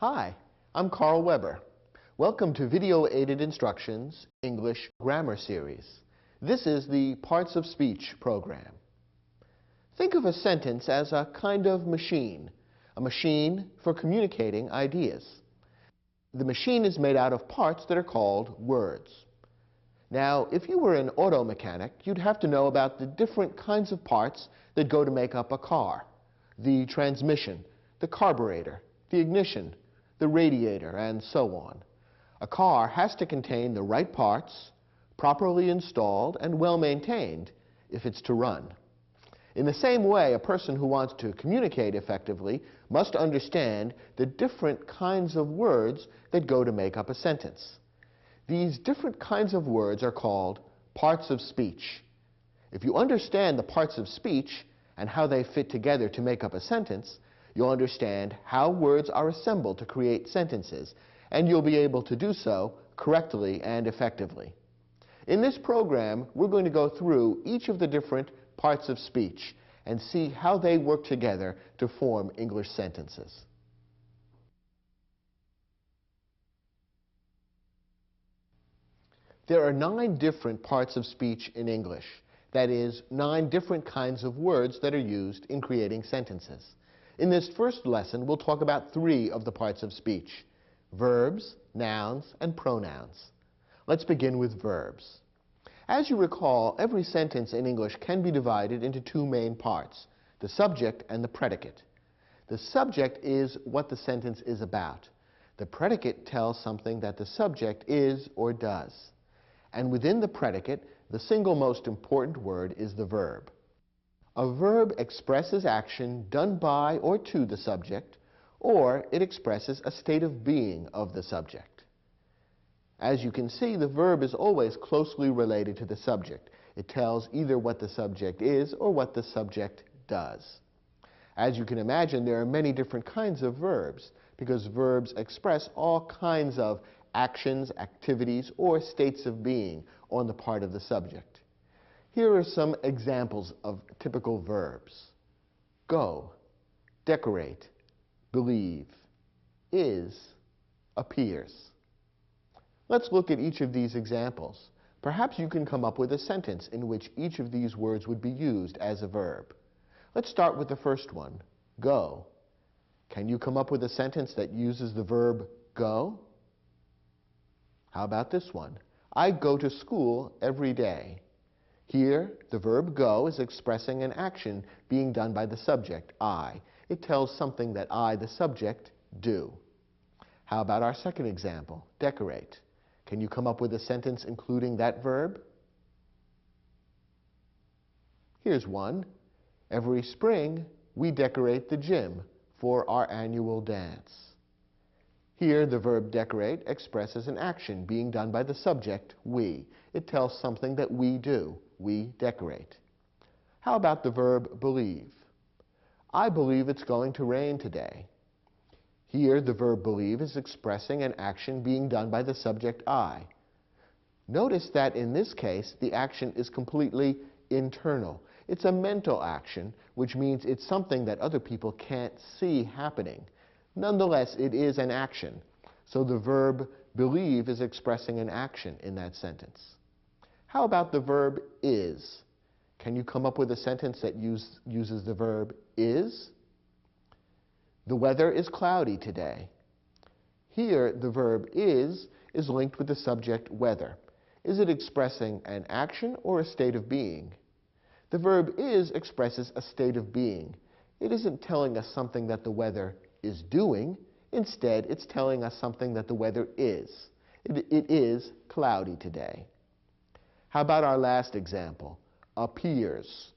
Hi, I'm Carl Weber. Welcome to Video Aided Instructions English Grammar Series. This is the Parts of Speech program. Think of a sentence as a kind of machine, a machine for communicating ideas. The machine is made out of parts that are called words. Now, if you were an auto mechanic, you'd have to know about the different kinds of parts that go to make up a car: the transmission, the carburetor, the ignition, the radiator, and so on. A car has to contain the right parts, properly installed and well maintained if it's to run. In the same way, a person who wants to communicate effectively must understand the different kinds of words that go to make up a sentence. These different kinds of words are called parts of speech. If you understand the parts of speech and how they fit together to make up a sentence, you'll understand how words are assembled to create sentences, and you'll be able to do so correctly and effectively. In this program, we're going to go through each of the different parts of speech and see how they work together to form English sentences. There are 9 different parts of speech in English. That is, 9 different kinds of words that are used in creating sentences. In this first lesson, we'll talk about 3 of the parts of speech: verbs, nouns, and pronouns. Let's begin with verbs. As you recall, every sentence in English can be divided into 2 main parts: the subject and the predicate. The subject is what the sentence is about. The predicate tells something that the subject is or does. And within the predicate, the single most important word is the verb. A verb expresses action done by or to the subject, or it expresses a state of being of the subject. As you can see, the verb is always closely related to the subject. It tells either what the subject is or what the subject does. As you can imagine, there are many different kinds of verbs, because verbs express all kinds of actions, activities, or states of being on the part of the subject. Here are some examples of typical verbs: go, decorate, believe, is, appears. Let's look at each of these examples. Perhaps you can come up with a sentence in which each of these words would be used as a verb. Let's start with the first one, go. Can you come up with a sentence that uses the verb go? How about this one? I go to school every day. Here, the verb go is expressing an action being done by the subject, I. It tells something that I, the subject, do. How about our second example, decorate? Can you come up with a sentence including that verb? Here's one. Every spring, we decorate the gym for our annual dance. Here, the verb decorate expresses an action being done by the subject, we. It tells something that we do. We decorate. How about the verb believe? I believe it's going to rain today. Here, the verb believe is expressing an action being done by the subject, I. Notice that in this case, the action is completely internal. It's a mental action, which means it's something that other people can't see happening. Nonetheless, it is an action. So the verb believe is expressing an action in that sentence. How about the verb is? Can you come up with a sentence that uses the verb is? The weather is cloudy today. Here, the verb is linked with the subject weather. Is it expressing an action or a state of being? The verb is expresses a state of being. It isn't telling us something that the weather is doing. Instead, it's telling us something that the weather is. It is cloudy today. How about our last example, appears?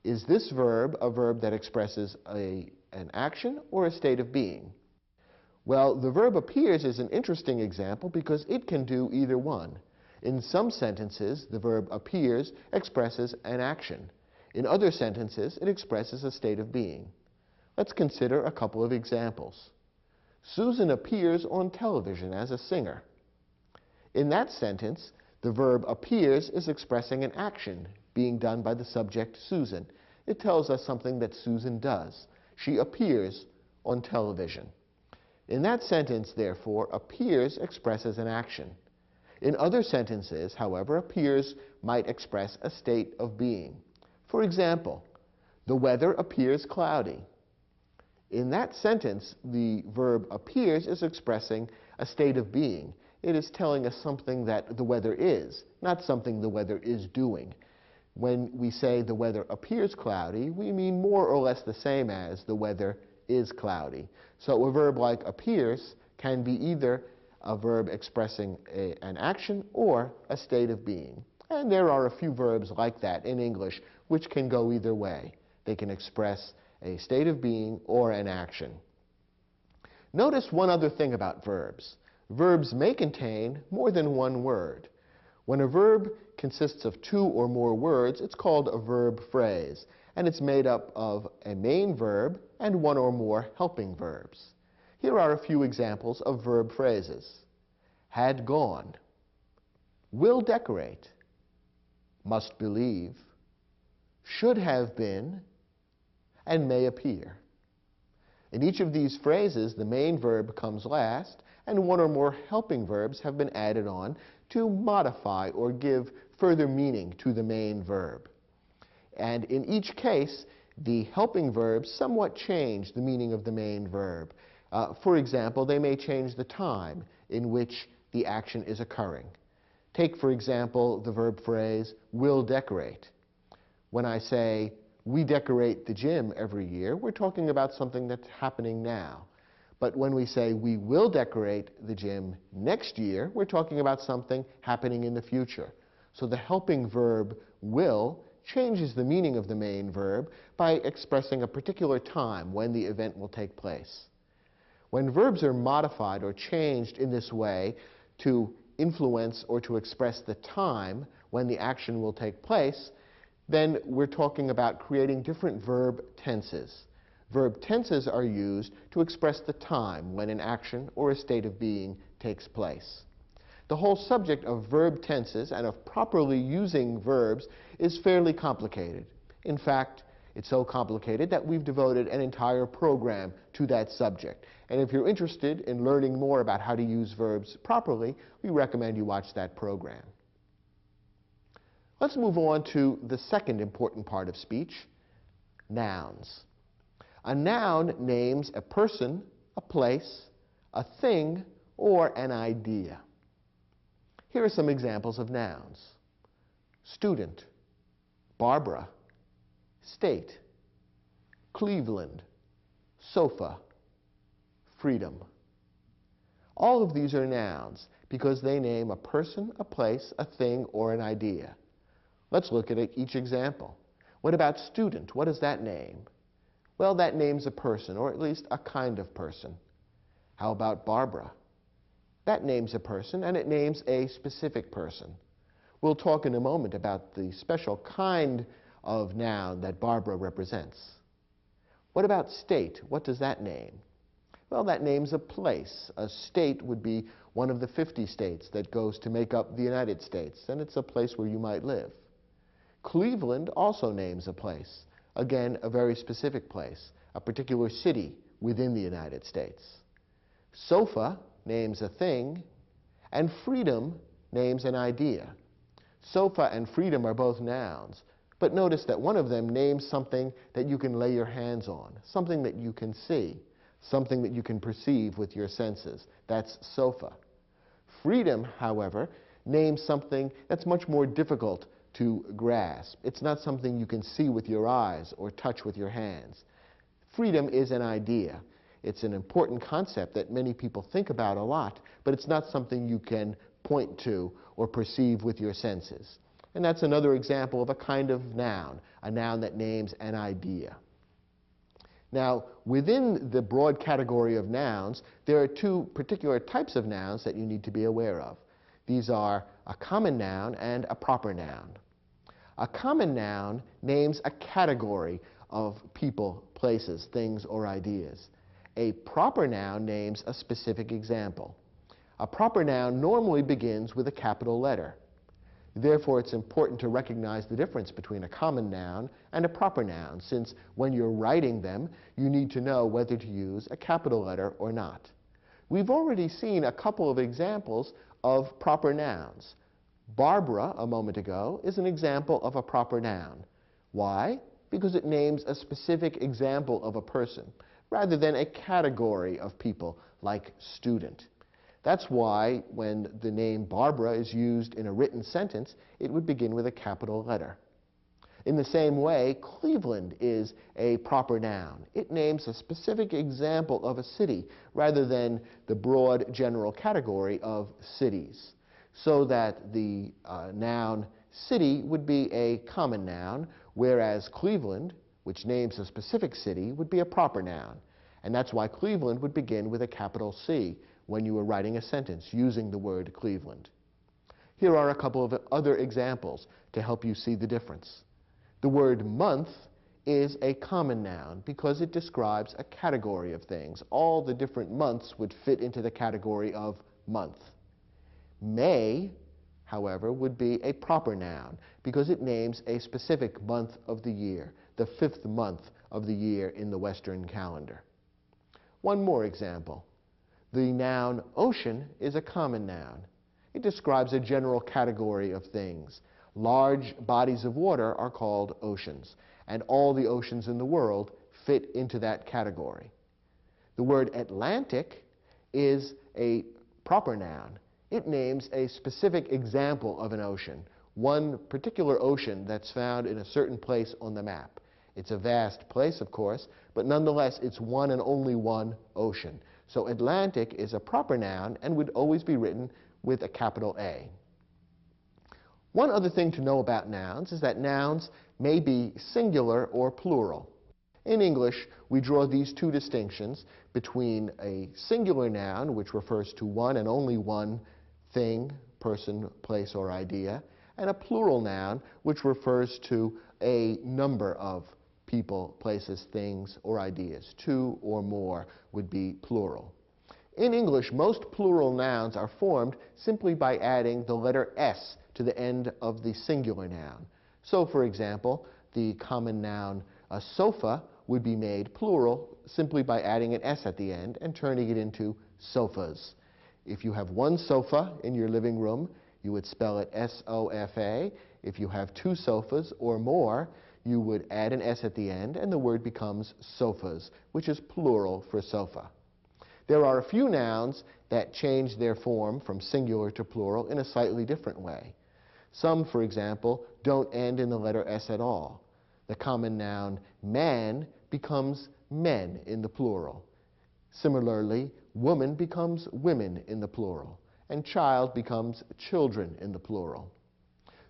Is this verb a verb that expresses an action or a state of being? Well, the verb appears is an interesting example because it can do either one. In some sentences, the verb appears expresses an action. In other sentences, it expresses a state of being. Let's consider a couple of examples. Susan appears on television as a singer. In that sentence, the verb appears is expressing an action being done by the subject, Susan. It tells us something that Susan does. She appears on television. In that sentence, therefore, appears expresses an action. In other sentences, however, appears might express a state of being. For example, the weather appears cloudy. In that sentence, the verb appears is expressing a state of being. It is telling us something that the weather is, not something the weather is doing. When we say the weather appears cloudy, we mean more or less the same as the weather is cloudy. So a verb like appears can be either a verb expressing an action or a state of being. And there are a few verbs like that in English which can go either way. They can express a state of being or an action. Notice one other thing about verbs. Verbs may contain more than one word. When a verb consists of two or more words, it's called a verb phrase, and it's made up of a main verb and one or more helping verbs. Here are a few examples of verb phrases. Had gone, will decorate, must believe, should have been, and may appear. In each of these phrases, the main verb comes last, and one or more helping verbs have been added on to modify or give further meaning to the main verb. And in each case, the helping verbs somewhat change the meaning of the main verb. For example, they may change the time in which the action is occurring. Take, for example, the verb phrase, will decorate. When I say, we decorate the gym every year, we're talking about something that's happening now. But when we say we will decorate the gym next year, we're talking about something happening in the future. So the helping verb will changes the meaning of the main verb by expressing a particular time when the event will take place. When verbs are modified or changed in this way to influence or to express the time when the action will take place, then we're talking about creating different verb tenses. Verb tenses are used to express the time when an action or a state of being takes place. The whole subject of verb tenses and of properly using verbs is fairly complicated. In fact, it's so complicated that we've devoted an entire program to that subject. And if you're interested in learning more about how to use verbs properly, we recommend you watch that program. Let's move on to the second important part of speech, nouns. A noun names a person, a place, a thing, or an idea. Here are some examples of nouns. Student, Barbara, state, Cleveland, sofa, freedom. All of these are nouns because they name a person, a place, a thing, or an idea. Let's look at each example. What about student? What does that name? Well, that names a person, or at least a kind of person. How about Barbara? That names a person, and it names a specific person. We'll talk in a moment about the special kind of noun that Barbara represents. What about state? What does that name? Well, that names a place. A state would be one of the 50 states that goes to make up the United States, and it's a place where you might live. Cleveland also names a place. Again, a very specific place, a particular city within the United States. Sofa names a thing, and freedom names an idea. Sofa and freedom are both nouns, but notice that one of them names something that you can lay your hands on, something that you can see, something that you can perceive with your senses. That's sofa. Freedom, however, names something that's much more difficult to grasp. It's not something you can see with your eyes or touch with your hands. Freedom is an idea. It's an important concept that many people think about a lot, but it's not something you can point to or perceive with your senses. And that's another example of a kind of noun, a noun that names an idea. Now, within the broad category of nouns, there are two particular types of nouns that you need to be aware of. These are a common noun and a proper noun. A common noun names a category of people, places, things, or ideas. A proper noun names a specific example. A proper noun normally begins with a capital letter. Therefore, it's important to recognize the difference between a common noun and a proper noun, since when you're writing them, you need to know whether to use a capital letter or not. We've already seen a couple of examples of proper nouns. Barbara, a moment ago, is an example of a proper noun. Why? Because it names a specific example of a person, rather than a category of people, like student. That's why when the name Barbara is used in a written sentence, it would begin with a capital letter. In the same way, Cleveland is a proper noun. It names a specific example of a city rather than the broad general category of cities, so that the noun city would be a common noun, whereas Cleveland, which names a specific city, would be a proper noun. And that's why Cleveland would begin with a capital C when you were writing a sentence using the word Cleveland. Here are a couple of other examples to help you see the difference. The word month is a common noun because it describes a category of things. All the different months would fit into the category of month. May, however, would be a proper noun because it names a specific month of the year, the 5th month of the year in the Western calendar. One more example. The noun ocean is a common noun. It describes a general category of things. Large bodies of water are called oceans, and all the oceans in the world fit into that category. The word Atlantic is a proper noun. It names a specific example of an ocean, one particular ocean that's found in a certain place on the map. It's a vast place, of course, but nonetheless it's one and only one ocean. So Atlantic is a proper noun and would always be written with a capital A. One other thing to know about nouns is that nouns may be singular or plural. In English, we draw these two distinctions between a singular noun, which refers to one and only one thing, person, place, or idea, and a plural noun, which refers to a number of people, places, things, or ideas. Two or more would be plural. In English, most plural nouns are formed simply by adding the letter S to the end of the singular noun. So, for example, the common noun a sofa would be made plural simply by adding an S at the end and turning it into sofas. If you have one sofa in your living room, you would spell it S-O-F-A. If you have two sofas or more, you would add an S at the end and the word becomes sofas, which is plural for sofa. There are a few nouns that change their form from singular to plural in a slightly different way. Some, for example, don't end in the letter S at all. The common noun man becomes men in the plural. Similarly, woman becomes women in the plural, and child becomes children in the plural.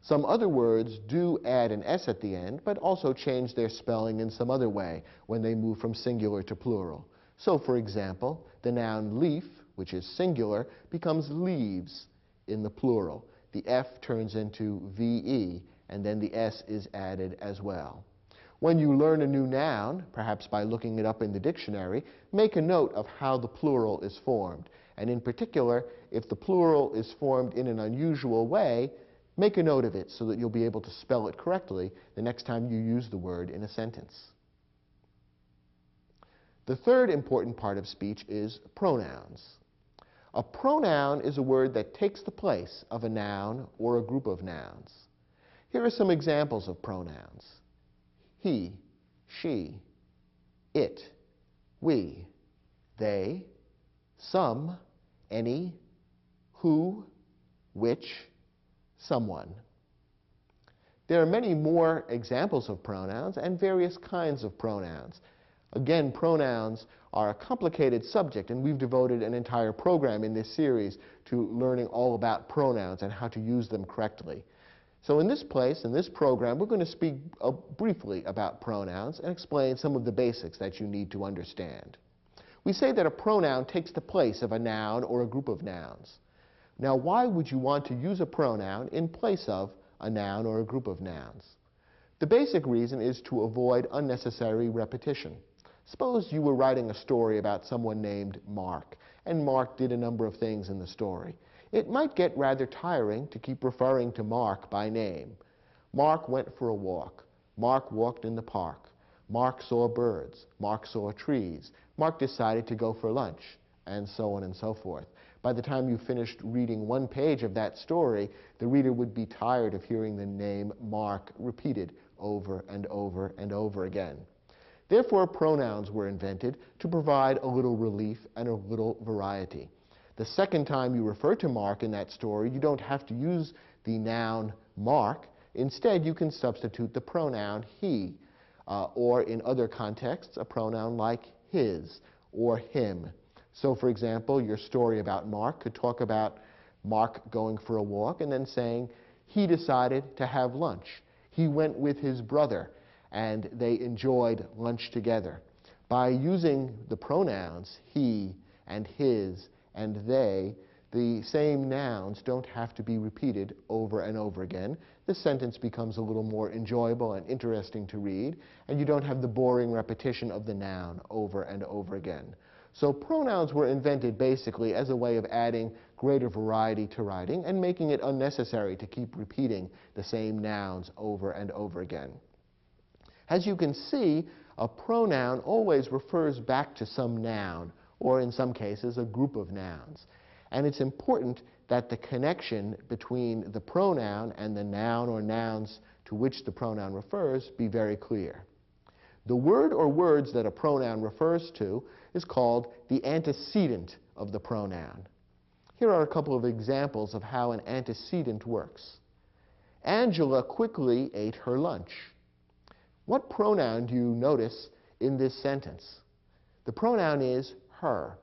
Some other words do add an S at the end, but also change their spelling in some other way when they move from singular to plural. So, for example, the noun leaf, which is singular, becomes leaves in the plural. The F turns into VE, and then the S is added as well. When you learn a new noun, perhaps by looking it up in the dictionary, make a note of how the plural is formed. And in particular, if the plural is formed in an unusual way, make a note of it so that you'll be able to spell it correctly the next time you use the word in a sentence. The third important part of speech is pronouns. A pronoun is a word that takes the place of a noun or a group of nouns. Here are some examples of pronouns. He, she, it, we, they, some, any, who, which, someone. There are many more examples of pronouns and various kinds of pronouns. Again, pronouns are a complicated subject, and we've devoted an entire program in this series to learning all about pronouns and how to use them correctly. So in this program, we're going to speak briefly about pronouns and explain some of the basics that you need to understand. We say that a pronoun takes the place of a noun or a group of nouns. Now, why would you want to use a pronoun in place of a noun or a group of nouns? The basic reason is to avoid unnecessary repetition. Suppose you were writing a story about someone named Mark, and Mark did a number of things in the story. It might get rather tiring to keep referring to Mark by name. Mark went for a walk. Mark walked in the park. Mark saw birds. Mark saw trees. Mark decided to go for lunch, and so on and so forth. By the time you finished reading one page of that story, the reader would be tired of hearing the name Mark repeated over and over and over again. Therefore, pronouns were invented to provide a little relief and a little variety. The second time you refer to Mark in that story, you don't have to use the noun Mark. Instead, you can substitute the pronoun he, or in other contexts, a pronoun like his or him. So, for example, your story about Mark could talk about Mark going for a walk and then saying, he decided to have lunch. He went with his brother, and they enjoyed lunch together. By using the pronouns he and his and they, the same nouns don't have to be repeated over and over again. The sentence becomes a little more enjoyable and interesting to read, and you don't have the boring repetition of the noun over and over again. So pronouns were invented basically as a way of adding greater variety to writing and making it unnecessary to keep repeating the same nouns over and over again. As you can see, a pronoun always refers back to some noun, or in some cases, a group of nouns. And it's important that the connection between the pronoun and the noun or nouns to which the pronoun refers be very clear. The word or words that a pronoun refers to is called the antecedent of the pronoun. Here are a couple of examples of how an antecedent works. Angela quickly ate her lunch. What pronoun do you notice in this sentence? The pronoun is her.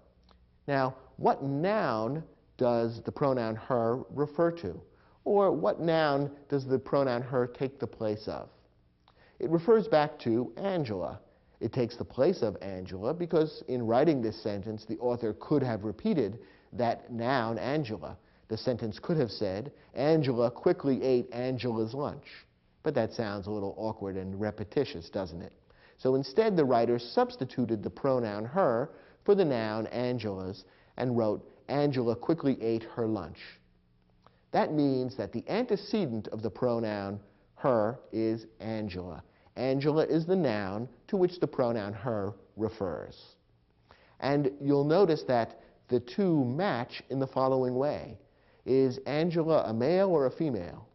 Now, what noun does the pronoun her refer to? Or what noun does the pronoun her take the place of? It refers back to Angela. It takes the place of Angela because in writing this sentence, the author could have repeated that noun, Angela. The sentence could have said, Angela quickly ate Angela's lunch. But that sounds a little awkward and repetitious, doesn't it? So instead, the writer substituted the pronoun her for the noun Angela's and wrote, Angela quickly ate her lunch. That means that the antecedent of the pronoun her is Angela. Angela is the noun to which the pronoun her refers. And you'll notice that the two match in the following way. Is Angela a male or a female?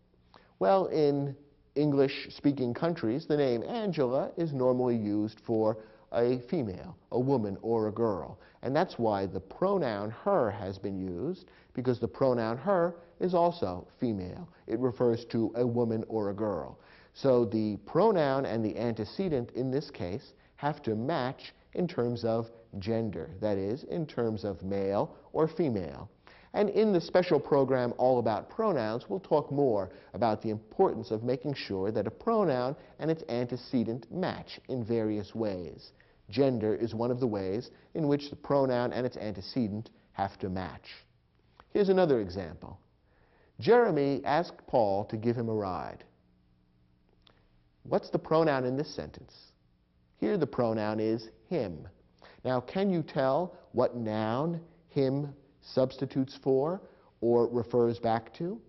Well, in English-speaking countries, the name Angela is normally used for a female, a woman, or a girl. And that's why the pronoun her has been used, because the pronoun her is also female. It refers to a woman or a girl. So the pronoun and the antecedent in this case have to match in terms of gender, that is, in terms of male or female. And in the special program all about pronouns, we'll talk more about the importance of making sure that a pronoun and its antecedent match in various ways. Gender is one of the ways in which the pronoun and its antecedent have to match. Here's another example. Jeremy asked Paul to give him a ride. What's the pronoun in this sentence? Here the pronoun is him. Now, can you tell what noun him substitutes for or refers back to?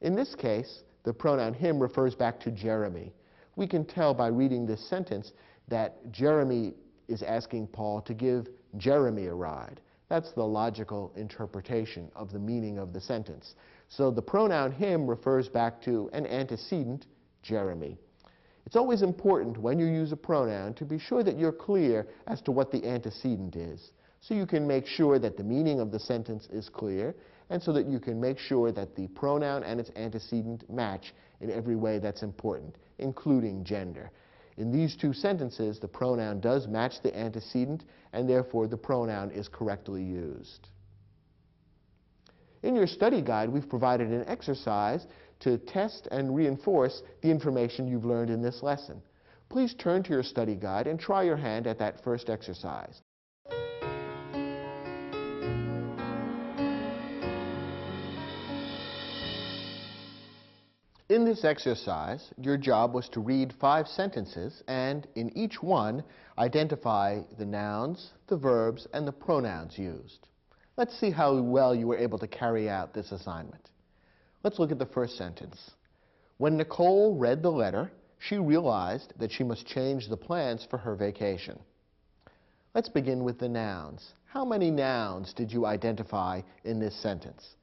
In this case, the pronoun him refers back to Jeremy. We can tell by reading this sentence that Jeremy is asking Paul to give Jeremy a ride. That's the logical interpretation of the meaning of the sentence. So the pronoun him refers back to an antecedent, Jeremy. It's always important when you use a pronoun to be sure that you're clear as to what the antecedent is, so you can make sure that the meaning of the sentence is clear, and so that you can make sure that the pronoun and its antecedent match in every way that's important, including gender. In these two sentences, the pronoun does match the antecedent, and therefore the pronoun is correctly used. In your study guide, we've provided an exercise to test and reinforce the information you've learned in this lesson. Please turn to your study guide and try your hand at that first exercise. In this exercise, your job was to read 5 sentences and, in each one, identify the nouns, the verbs, and the pronouns used. Let's see how well you were able to carry out this assignment. Let's look at the first sentence. When Nicole read the letter, she realized that she must change the plans for her vacation. Let's begin with the nouns. how many nouns did you identify in this sentence?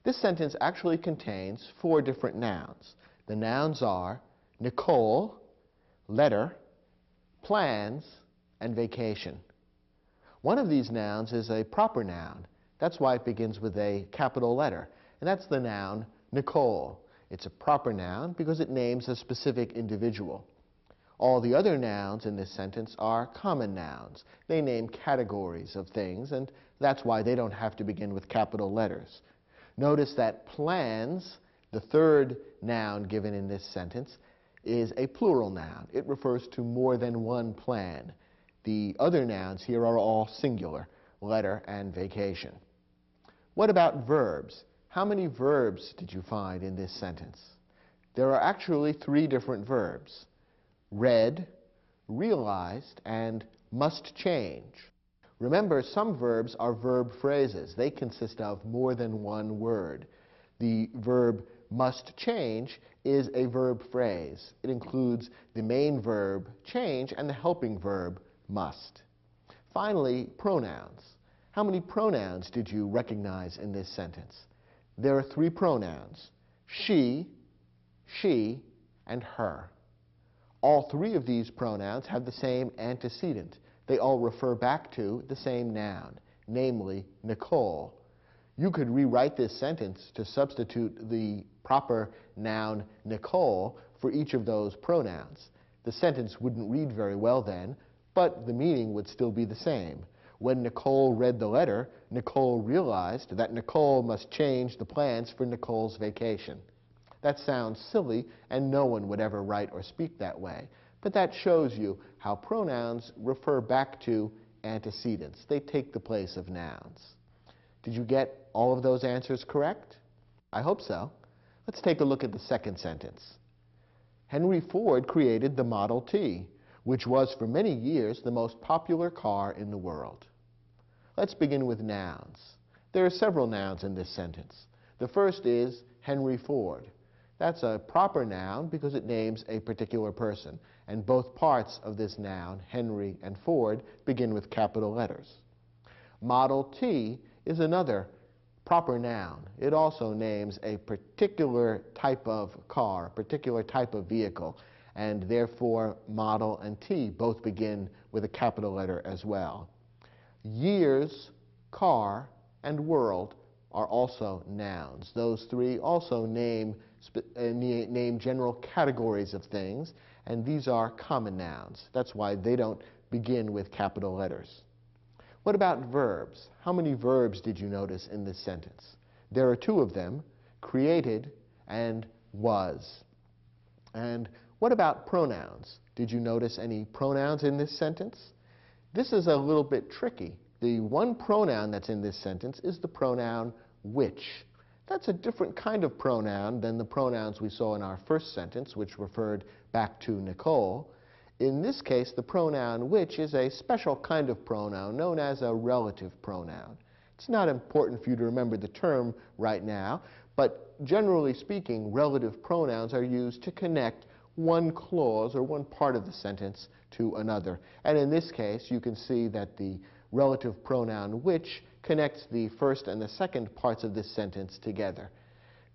This sentence actually contains 4 different nouns. The nouns are Nicole, letter, plans, and vacation. One of these nouns is a proper noun. That's why it begins with a capital letter, and that's the noun Nicole. It's a proper noun because it names a specific individual. All the other nouns in this sentence are common nouns. They name categories of things, and that's why they don't have to begin with capital letters. Notice that plans, the third noun given in this sentence, is a plural noun. It refers to more than one plan. The other nouns here are all singular, letter and vacation. What about verbs? How many verbs did you find in this sentence? There are actually 3 different verbs: read, realized, and must change. Remember, some verbs are verb phrases. They consist of more than one word. The verb must change is a verb phrase. It includes the main verb, change, and the helping verb, must. Finally, pronouns. How many pronouns did you recognize in this sentence? There are 3 pronouns: she, and her. All 3 of these pronouns have the same antecedent. They all refer back to the same noun, namely Nicole. You could rewrite this sentence to substitute the proper noun Nicole for each of those pronouns. The sentence wouldn't read very well then, but the meaning would still be the same. When Nicole read the letter, Nicole realized that Nicole must change the plans for Nicole's vacation. That sounds silly, and no one would ever write or speak that way. But that shows you how pronouns refer back to antecedents. They take the place of nouns. Did you get all of those answers correct? I hope so. Let's take a look at the second sentence. Henry Ford created the Model T, which was for many years the most popular car in the world. Let's begin with nouns. There are several nouns in this sentence. The first is Henry Ford. That's a proper noun because it names a particular person, and both parts of this noun, Henry and Ford, begin with capital letters. Model T is another proper noun. It also names a particular type of car, a particular type of vehicle, and therefore model and T both begin with a capital letter as well. Years, car, and world are also nouns. Those 3 also name general categories of things, and these are common nouns. That's why they don't begin with capital letters. What about verbs? How many verbs did you notice in this sentence? There are 2 of them, created and was. And what about pronouns? Did you notice any pronouns in this sentence? This is a little bit tricky. The one pronoun that's in this sentence is the pronoun which. That's a different kind of pronoun than the pronouns we saw in our first sentence, which referred back to Nicole. In this case, the pronoun which is a special kind of pronoun known as a relative pronoun. It's not important for you to remember the term right now, but generally speaking, relative pronouns are used to connect one clause or one part of the sentence to another. And in this case, you can see that the relative pronoun which connects the first and the second parts of this sentence together.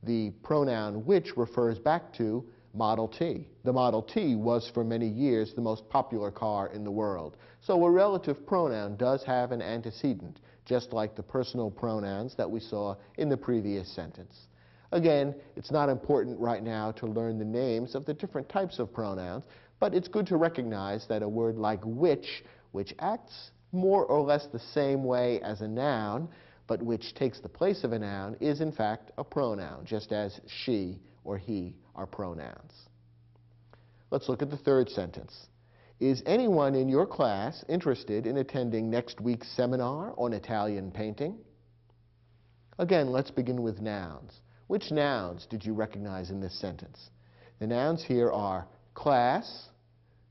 The pronoun which refers back to Model T. The Model T was for many years the most popular car in the world. So a relative pronoun does have an antecedent, just like the personal pronouns that we saw in the previous sentence. Again, it's not important right now to learn the names of the different types of pronouns, but it's good to recognize that a word like which acts more or less the same way as a noun, but which takes the place of a noun, is in fact a pronoun, just as she or he are pronouns. Let's look at the third sentence. Is anyone in your class interested in attending next week's seminar on Italian painting? Again, let's begin with nouns. Which nouns did you recognize in this sentence? The nouns here are class,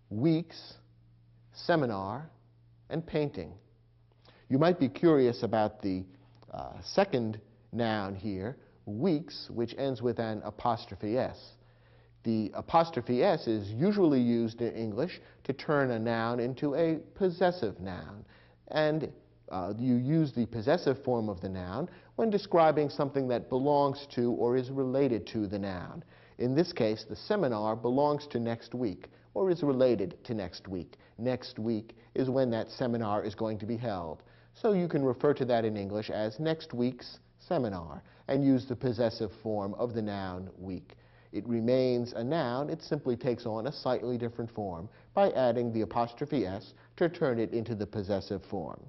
weeks, seminar, and painting. You might be curious about the second noun here, weeks, which ends with an apostrophe S. The apostrophe S is usually used in English to turn a noun into a possessive noun. And You use the possessive form of the noun when describing something that belongs to or is related to the noun. In this case, the seminar belongs to next week or is related to next week. Next week is when that seminar is going to be held. So you can refer to that in English as next week's seminar and use the possessive form of the noun week. It remains a noun. It simply takes on a slightly different form by adding the apostrophe s to turn it into the possessive form.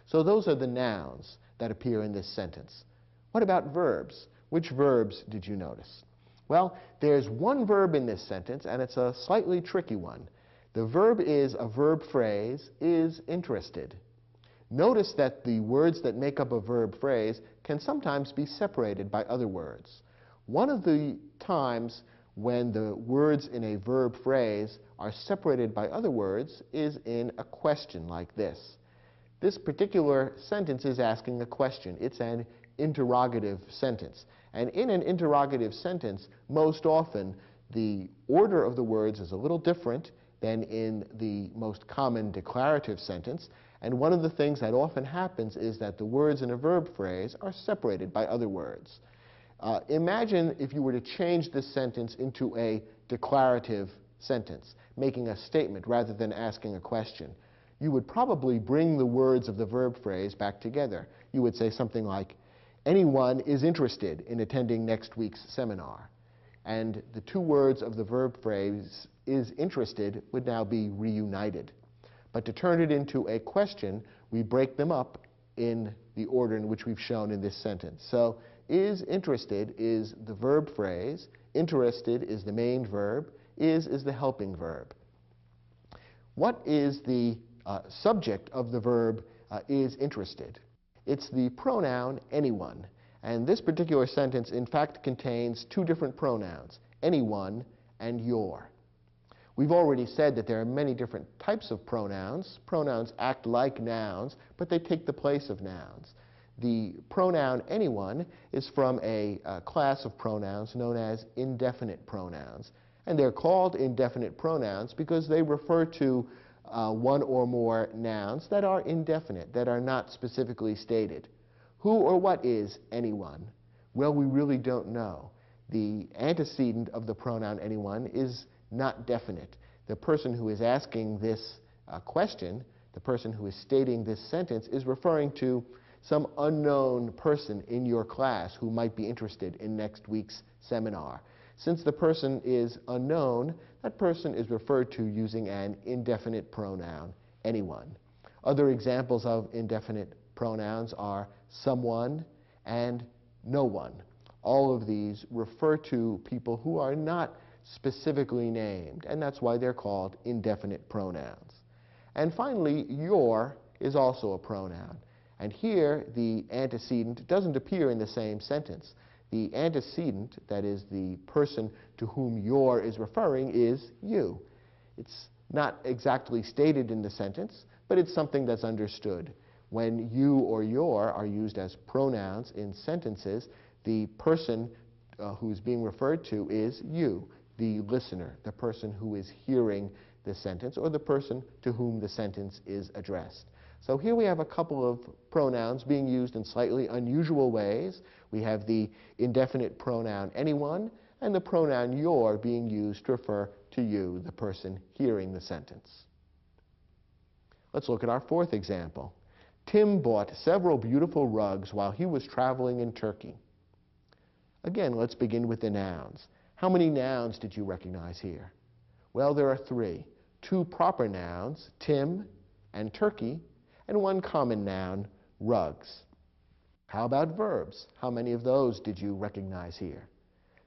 So those are the nouns that appear in this sentence. What about verbs? Which verbs did you notice? Well, there's one verb in this sentence, and it's a slightly tricky one. The verb is a verb phrase, is interested. Notice that the words that make up a verb phrase can sometimes be separated by other words. One of the times when the words in a verb phrase are separated by other words is in a question like this. This particular sentence is asking a question. It's an interrogative sentence. And in an interrogative sentence, most often, the order of the words is a little different than in the most common declarative sentence. And one of the things that often happens is that the words in a verb phrase are separated by other words. Imagine if you were to change this sentence into a declarative sentence, making a statement rather than asking a question. You would probably bring the words of the verb phrase back together. You would say something like, anyone is interested in attending next week's seminar. And the two words of the verb phrase, is interested, would now be reunited. But to turn it into a question, we break them up in the order in which we've shown in this sentence. So, is interested is the verb phrase, interested is the main verb, is the helping verb. What is the subject of the verb is interested? It's the pronoun anyone. And this particular sentence, in fact, contains two different pronouns, anyone and your. We've already said that there are many different types of pronouns. Pronouns act like nouns, but they take the place of nouns. The pronoun anyone is from a class of pronouns known as indefinite pronouns. And they're called indefinite pronouns because they refer to one or more nouns that are indefinite, that are not specifically stated. Who or what is anyone? Well, we really don't know. The antecedent of the pronoun anyone is not definite. The person who is asking this question, the person who is stating this sentence, is referring to some unknown person in your class who might be interested in next week's seminar. Since the person is unknown, that person is referred to using an indefinite pronoun, anyone. Other examples of indefinite pronouns are someone and no one. All of these refer to people who are not specifically named, and that's why they're called indefinite pronouns. And finally, your is also a pronoun. And here, the antecedent doesn't appear in the same sentence. The antecedent, that is the person to whom your is referring, is you. It's not exactly stated in the sentence, but it's something that's understood. When you or your are used as pronouns in sentences, the person who's being referred to is you, the listener, the person who is hearing the sentence, or the person to whom the sentence is addressed. So here we have a couple of pronouns being used in slightly unusual ways. We have the indefinite pronoun anyone and the pronoun your being used to refer to you, the person hearing the sentence. Let's look at our fourth example. Tim bought several beautiful rugs while he was traveling in Turkey. Again, let's begin with the nouns. How many nouns did you recognize here? Well, there are three. Two proper nouns, Tim and Turkey, and one common noun, rugs. How about verbs? How many of those did you recognize here?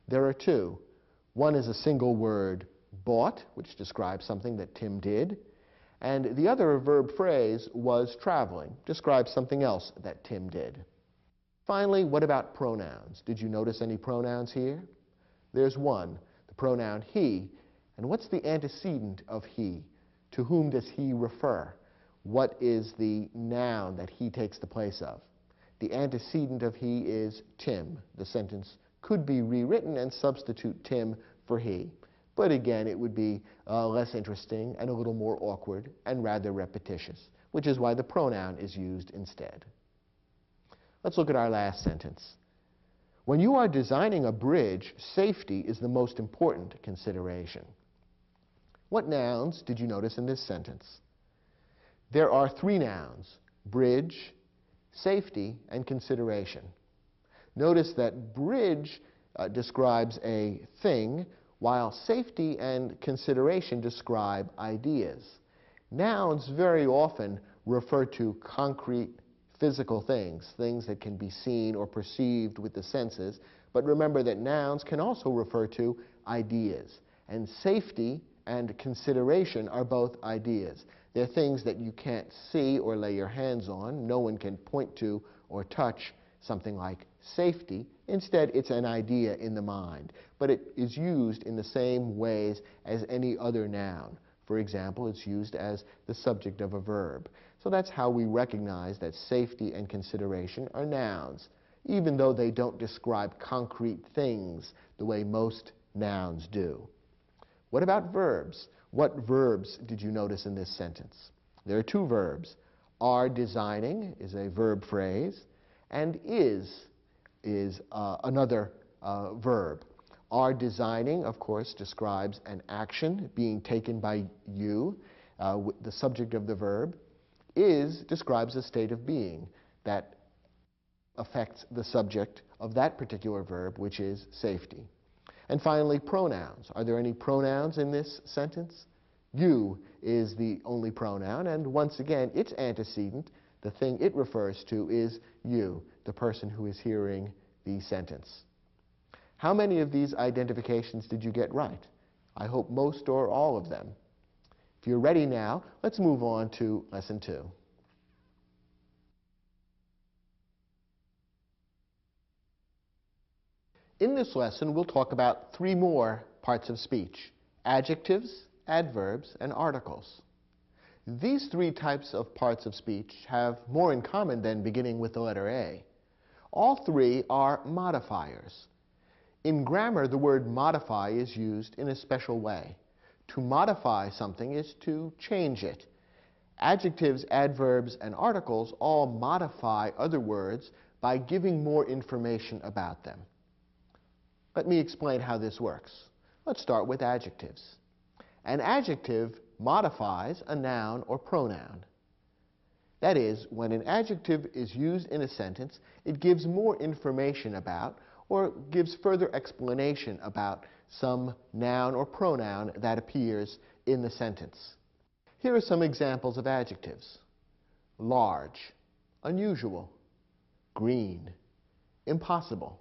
There are two. One is a single word, bought, which describes something that Tim did, and the other, a verb phrase, was traveling, describes something else that Tim did. Finally, what about pronouns? Did you notice any pronouns here? There's one, the pronoun he, and what's the antecedent of he? To whom does he refer? What is the noun that he takes the place of? The antecedent of he is Tim. The sentence could be rewritten and substitute Tim for he. But again, it would be less interesting and a little more awkward and rather repetitious. which is why the pronoun is used instead. Let's look at our last sentence. When you are designing a bridge, safety is the most important consideration. What nouns did you notice in this sentence? There are three nouns: bridge, safety, and consideration. Notice that bridge describes a thing, while safety and consideration describe ideas. Nouns very often refer to concrete physical things, things that can be seen or perceived with the senses, but remember that nouns can also refer to ideas. And safety and consideration are both ideas. They're things that you can't see or lay your hands on. No one can point to or touch something like safety. Instead, it's an idea in the mind, but it is used in the same ways as any other noun. For example, it's used as the subject of a verb. So that's how we recognize that safety and consideration are nouns, even though they don't describe concrete things the way most nouns do. What about verbs? What verbs did you notice in this sentence? There are two verbs. Are designing is a verb phrase, and is another verb. Are designing, of course, describes an action being taken by you, the subject of the verb. Is describes a state of being that affects the subject of that particular verb, which is safety. And finally, pronouns. Are there any pronouns in this sentence? You is the only pronoun, and once again, its antecedent, the thing it refers to, is you, the person who is hearing the sentence. How many of these identifications did you get right? I hope most or all of them. If you're ready now, let's move on to Lesson 2. In this lesson, we'll talk about three more parts of speech: adjectives, adverbs, and articles. These three types of parts of speech have more in common than beginning with the letter A. All three are modifiers. In grammar, the word modify is used in a special way. To modify something is to change it. Adjectives, adverbs, and articles all modify other words by giving more information about them. Let me explain how this works. Let's start with adjectives. An adjective modifies a noun or pronoun. That is, when an adjective is used in a sentence, it gives more information about or gives further explanation about some noun or pronoun that appears in the sentence. Here are some examples of adjectives: large, unusual, green, impossible.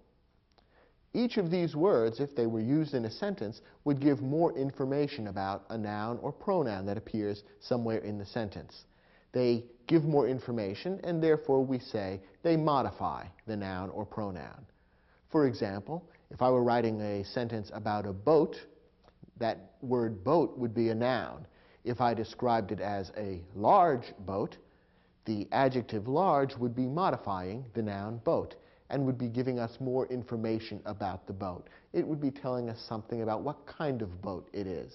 Each of these words, if they were used in a sentence, would give more information about a noun or pronoun that appears somewhere in the sentence. They give more information, and therefore we say they modify the noun or pronoun. For example, if I were writing a sentence about a boat, that word boat would be a noun. If I described it as a large boat, the adjective large would be modifying the noun boat and would be giving us more information about the boat. It would be telling us something about what kind of boat it is.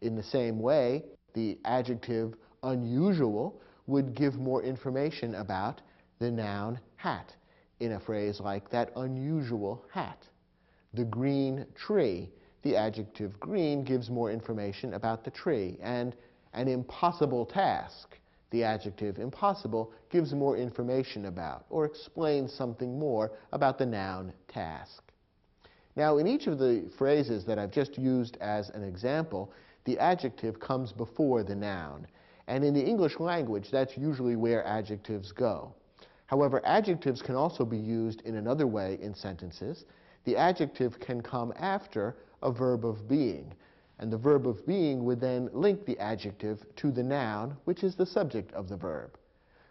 In the same way, the adjective unusual would give more information about the noun hat, in a phrase like that unusual hat. The green tree, the adjective green gives more information about the tree. And an impossible task, the adjective impossible gives more information about or explains something more about the noun task. Now, in each of the phrases that I've just used as an example, the adjective comes before the noun. And in the English language, that's usually where adjectives go. However, adjectives can also be used in another way in sentences. The adjective can come after a verb of being, and the verb of being would then link the adjective to the noun, which is the subject of the verb.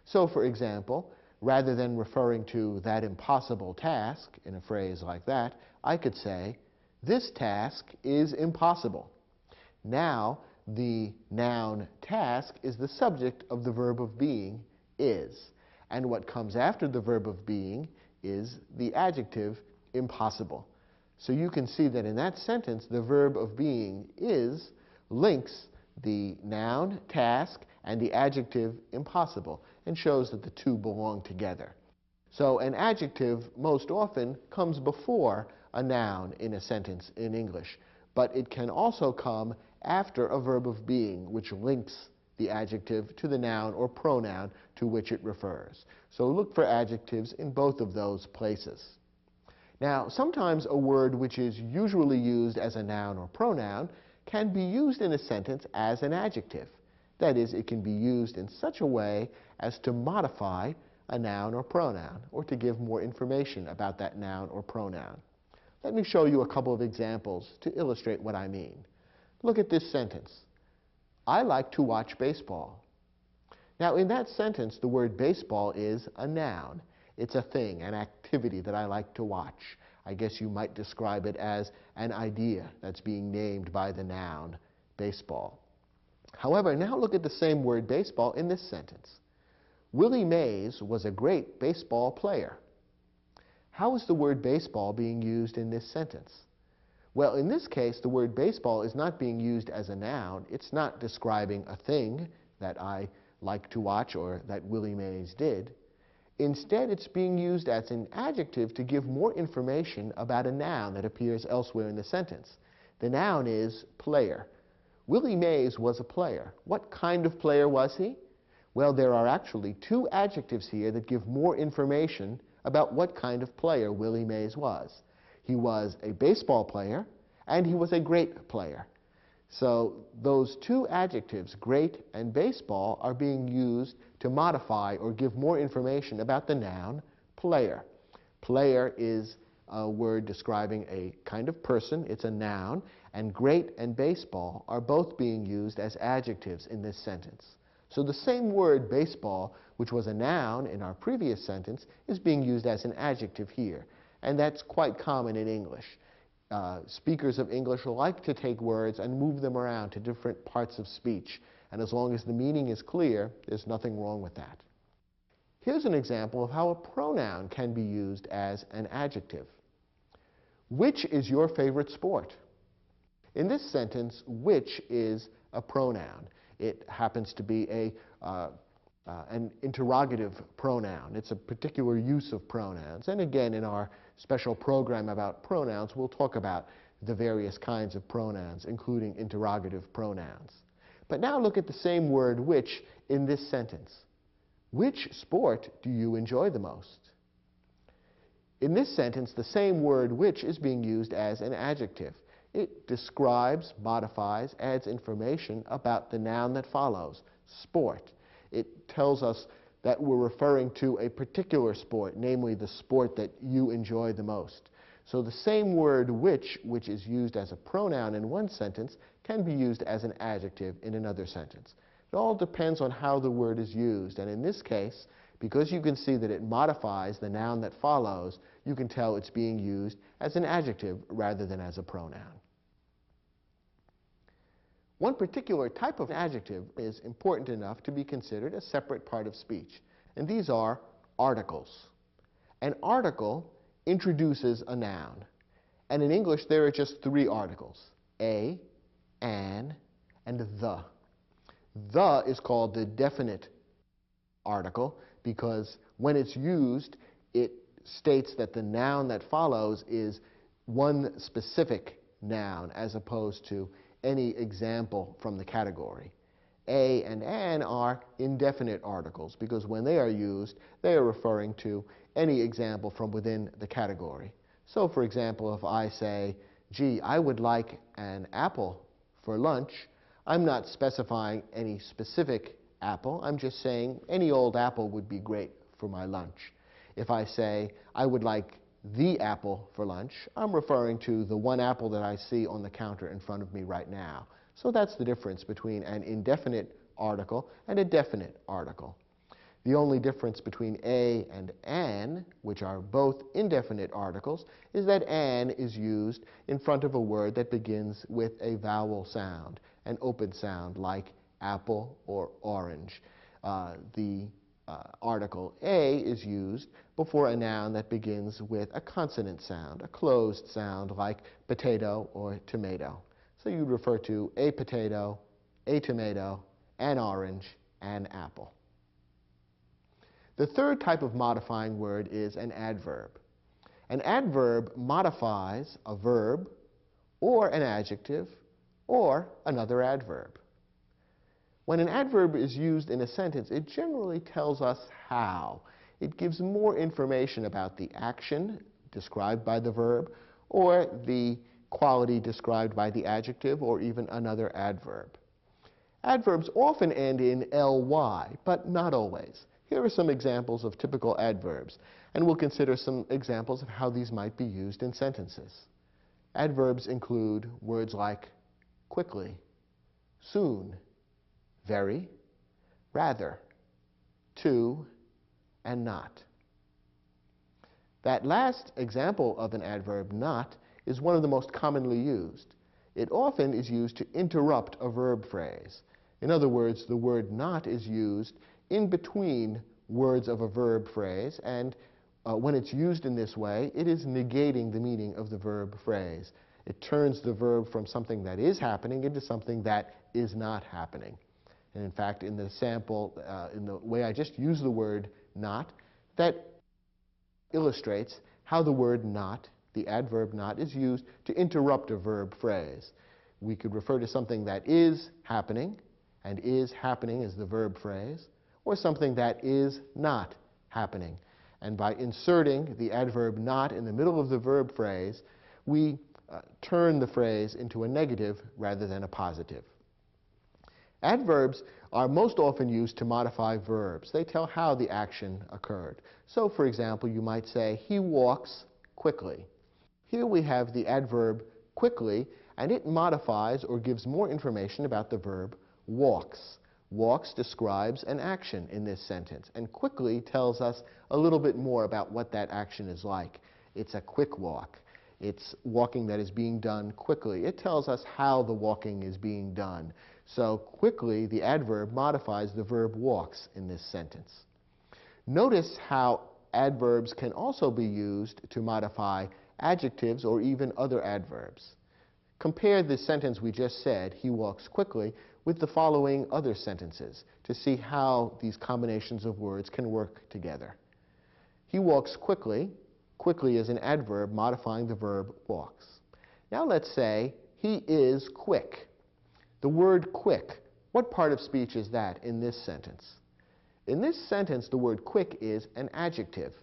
So, for example, rather than referring to that impossible task in a phrase like that, I could say, this task is impossible. Now, the noun task is the subject of the verb of being, is. And what comes after the verb of being is the adjective impossible. So you can see that in that sentence, the verb of being is links the noun task and the adjective impossible, and shows that the two belong together. So an adjective most often comes before a noun in a sentence in English, but it can also come after a verb of being, which links the adjective to the noun or pronoun to which it refers. So look for adjectives in both of those places. Now, sometimes a word which is usually used as a noun or pronoun can be used in a sentence as an adjective. That is, it can be used in such a way as to modify a noun or pronoun, or to give more information about that noun or pronoun. Let me show you a couple of examples to illustrate what I mean. Look at this sentence. I like to watch baseball. Now, in that sentence, the word baseball is a noun. It's a thing, an activity that I like to watch. I guess you might describe it as an idea that's being named by the noun, baseball. However, now look at the same word baseball in this sentence. Willie Mays was a great baseball player. How is the word baseball being used in this sentence? Well, in this case, the word baseball is not being used as a noun. It's not describing a thing that I like to watch or that Willie Mays did. Instead, it's being used as an adjective to give more information about a noun that appears elsewhere in the sentence. The noun is player. Willie Mays was a player. What kind of player was he? Well, there are actually two adjectives here that give more information about what kind of player Willie Mays was. He was a baseball player, and he was a great player. So those two adjectives, great and baseball, are being used to modify or give more information about the noun player. Player is a word describing a kind of person. It's a noun. And great and baseball are both being used as adjectives in this sentence. So the same word baseball, which was a noun in our previous sentence, is being used as an adjective here. And that's quite common in English. Speakers of English like to take words and move them around to different parts of speech. And as long as the meaning is clear, there's nothing wrong with that. Here's an example of how a pronoun can be used as an adjective. Which is your favorite sport? In this sentence, which is a pronoun. It happens to be an interrogative pronoun. It's a particular use of pronouns. And again, in our special program about pronouns, we'll talk about the various kinds of pronouns, including interrogative pronouns. But now look at the same word which in this sentence. Which sport do you enjoy the most? In this sentence, the same word which is being used as an adjective. It describes, modifies, adds information about the noun that follows, sport. It tells us that we're referring to a particular sport, namely the sport that you enjoy the most. So the same word which is used as a pronoun in one sentence, can be used as an adjective in another sentence. It all depends on how the word is used. And in this case, because you can see that it modifies the noun that follows, you can tell it's being used as an adjective rather than as a pronoun. One particular type of adjective is important enough to be considered a separate part of speech, and these are articles. An article introduces a noun, and in English there are just three articles, a, an, and the. The is called the definite article because when it's used, it states that the noun that follows is one specific noun as opposed to any example from the category. A and an are indefinite articles because when they are used, they are referring to any example from within the category. So, for example, if I say, gee, I would like an apple for lunch, I'm not specifying any specific apple. I'm just saying any old apple would be great for my lunch. If I say, I would like the apple for lunch, I'm referring to the one apple that I see on the counter in front of me right now. So that's the difference between an indefinite article and a definite article. The only difference between a and an, which are both indefinite articles, is that an is used in front of a word that begins with a vowel sound, an open sound like apple or orange. The article a is used before a noun that begins with a consonant sound, a closed sound like potato or tomato. So you'd refer to a potato, a tomato, an orange, an apple. The third type of modifying word is an adverb. An adverb modifies a verb or an adjective or another adverb. When an adverb is used in a sentence, it generally tells us how. It gives more information about the action described by the verb or the quality described by the adjective or even another adverb. Adverbs often end in ly, but not always. Here are some examples of typical adverbs, and we'll consider some examples of how these might be used in sentences. Adverbs include words like quickly, soon, very, rather, to, and not. That last example of an adverb, not, is one of the most commonly used. It often is used to interrupt a verb phrase. In other words, the word not is used in between words of a verb phrase, and when it's used in this way, it is negating the meaning of the verb phrase. It turns the verb from something that is happening into something that is not happening. And in fact, in the sample, in the way I just used the word not, that illustrates how the word not, the adverb not, is used to interrupt a verb phrase. We could refer to something that is happening, and is happening is the verb phrase, or something that is not happening. And by inserting the adverb not in the middle of the verb phrase, we turn the phrase into a negative rather than a positive. Adverbs are most often used to modify verbs. They tell how the action occurred. So, for example, you might say, he walks quickly. Here we have the adverb quickly, and it modifies or gives more information about the verb walks. Walks describes an action in this sentence, and quickly tells us a little bit more about what that action is like. It's a quick walk. It's walking that is being done quickly. It tells us how the walking is being done. So quickly, the adverb modifies the verb walks in this sentence. Notice how adverbs can also be used to modify adjectives or even other adverbs. Compare the sentence we just said, he walks quickly, with the following other sentences to see how these combinations of words can work together. He walks quickly. Quickly is an adverb modifying the verb walks. Now let's say he is quick. The word quick, what part of speech is that in this sentence? In this sentence, the word quick is an adjective.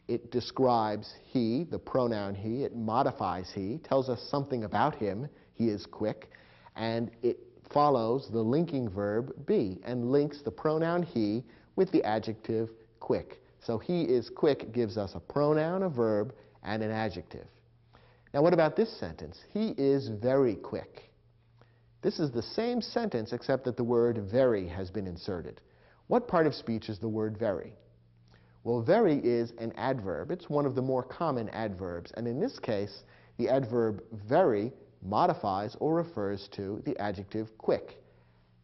It describes he, the pronoun he. It modifies he, tells us something about him. He is quick. And it follows the linking verb be and links the pronoun he with the adjective quick. So he is quick gives us a pronoun, a verb, and an adjective. Now what about this sentence? He is very quick. This is the same sentence except that the word very has been inserted. What part of speech is the word very? Well, very is an adverb. It's one of the more common adverbs, and in this case, the adverb very modifies or refers to the adjective quick.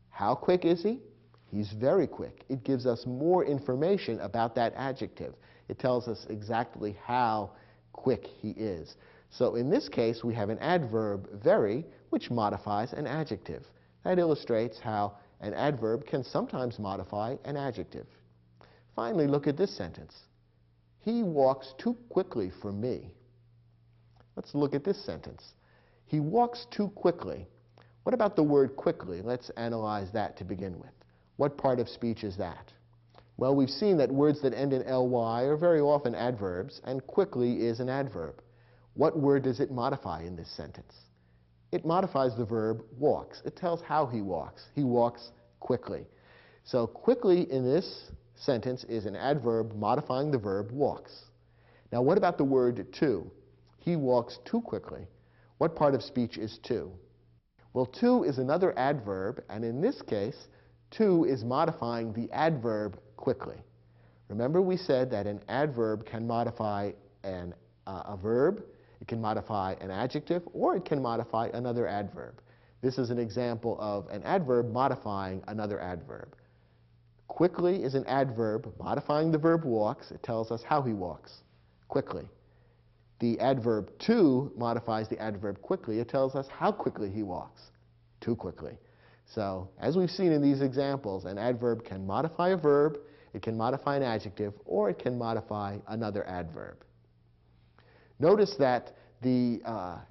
How quick is he? He's very quick. It gives us more information about that adjective. It tells us exactly how quick he is. So in this case, we have an adverb very, which modifies an adjective. That illustrates how an adverb can sometimes modify an adjective. Finally, look at this sentence. He walks too quickly for me. Let's look at this sentence. He walks too quickly. What about the word quickly? Let's analyze that to begin with. What part of speech is that? Well, we've seen that words that end in ly are very often adverbs, and quickly is an adverb. What word does it modify in this sentence? It modifies the verb walks. It tells how he walks. He walks quickly. So quickly in this sentence is an adverb modifying the verb walks. Now what about the word too? He walks too quickly. What part of speech is too? Well, too is another adverb, and in this case, too is modifying the adverb quickly. Remember we said that an adverb can modify a verb, it can modify an adjective, or it can modify another adverb. This is an example of an adverb modifying another adverb. Quickly is an adverb modifying the verb walks. It tells us how he walks quickly. The adverb to modifies the adverb quickly. It tells us how quickly he walks, too quickly. So, as we've seen in these examples, an adverb can modify a verb, it can modify an adjective, or it can modify another adverb. Notice that the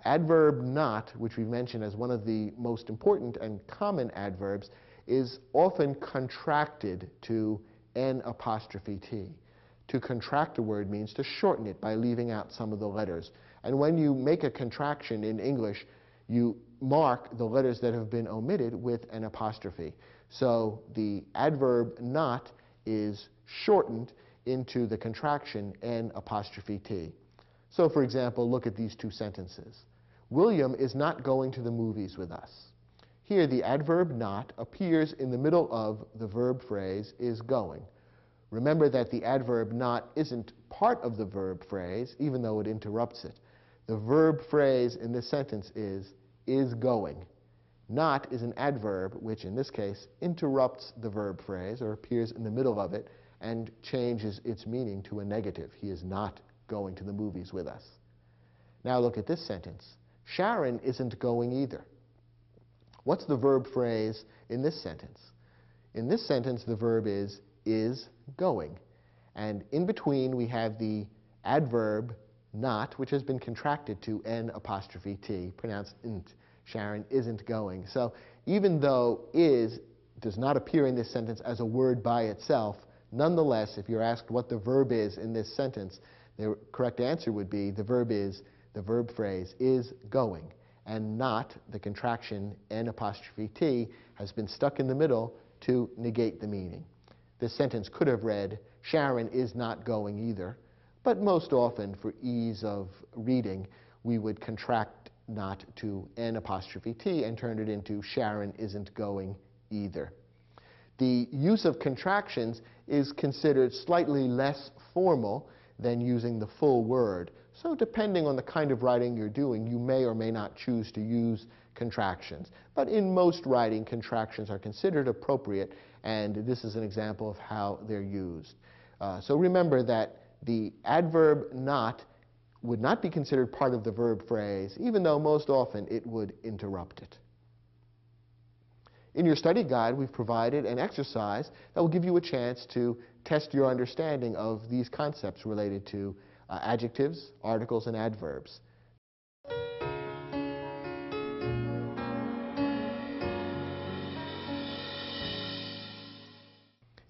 adverb not, which we've mentioned as one of the most important and common adverbs, is often contracted to N''T. To contract a word means to shorten it by leaving out some of the letters. And when you make a contraction in English, you mark the letters that have been omitted with an apostrophe. So the adverb not is shortened into the contraction N''T. So for example, look at these two sentences. William is not going to the movies with us. Here the adverb not appears in the middle of the verb phrase is going. Remember that the adverb not isn't part of the verb phrase, even though it interrupts it. The verb phrase in this sentence is going. Not is an adverb which, in this case, interrupts the verb phrase or appears in the middle of it and changes its meaning to a negative. He is not going to the movies with us. Now look at this sentence. Sharon isn't going either. What's the verb phrase in this sentence? In this sentence, the verb is going. And in between, we have the adverb not, which has been contracted to N''T, pronounced int. Sharon isn't going. So even though is does not appear in this sentence as a word by itself, nonetheless, if you're asked what the verb is in this sentence, the correct answer would be the verb phrase is going. And not, the contraction N''T, has been stuck in the middle to negate the meaning. This sentence could have read, Sharon is not going either. But most often, for ease of reading, we would contract not to N''T and turn it into Sharon isn't going either. The use of contractions is considered slightly less formal than using the full word. So depending on the kind of writing you're doing, you may or may not choose to use contractions. But in most writing, contractions are considered appropriate, and this is an example of how they're used. So remember that the adverb not would not be considered part of the verb phrase, even though most often it would interrupt it. In your study guide, we've provided an exercise that will give you a chance to test your understanding of these concepts related to adjectives, articles, and adverbs.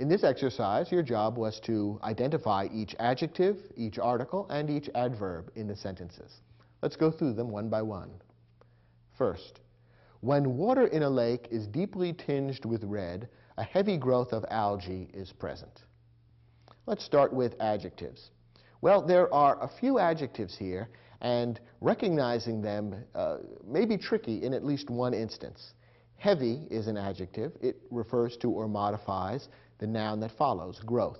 In this exercise, your job was to identify each adjective, each article, and each adverb in the sentences. Let's go through them one by one. First, when water in a lake is deeply tinged with red, a heavy growth of algae is present. Let's start with adjectives. Well, there are a few adjectives here, and recognizing them may be tricky in at least one instance. Heavy is an adjective. It refers to or modifies the noun that follows, growth.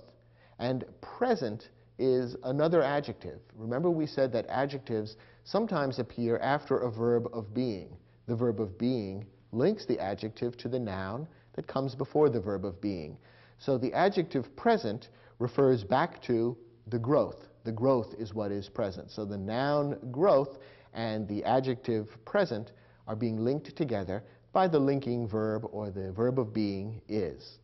And present is another adjective. Remember we said that adjectives sometimes appear after a verb of being. The verb of being links the adjective to the noun that comes before the verb of being. So the adjective present refers back to the growth. The growth is what is present. So the noun growth and the adjective present are being linked together by the linking verb, or the verb of being is.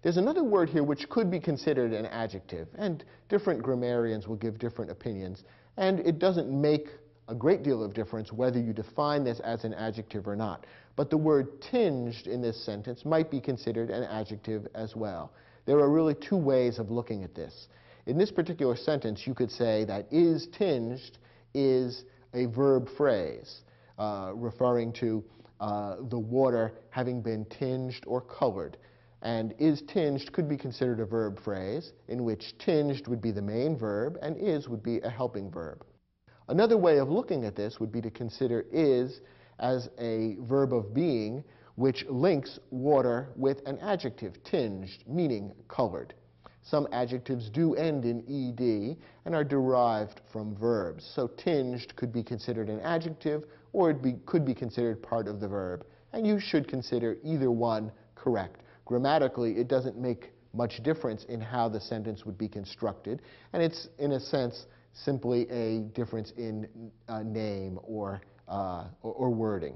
There's another word here which could be considered an adjective, and different grammarians will give different opinions, and it doesn't make a great deal of difference whether you define this as an adjective or not. But the word tinged in this sentence might be considered an adjective as well. There are really two ways of looking at this. In this particular sentence, you could say that is tinged is a verb phrase referring to the water having been tinged or colored. And is tinged could be considered a verb phrase in which tinged would be the main verb and is would be a helping verb. Another way of looking at this would be to consider is as a verb of being which links water with an adjective, tinged, meaning colored. Some adjectives do end in ed and are derived from verbs. So tinged could be considered an adjective, or it could be considered part of the verb. And you should consider either one correct. Grammatically, it doesn't make much difference in how the sentence would be constructed, and it's, in a sense, simply a difference in name or wording.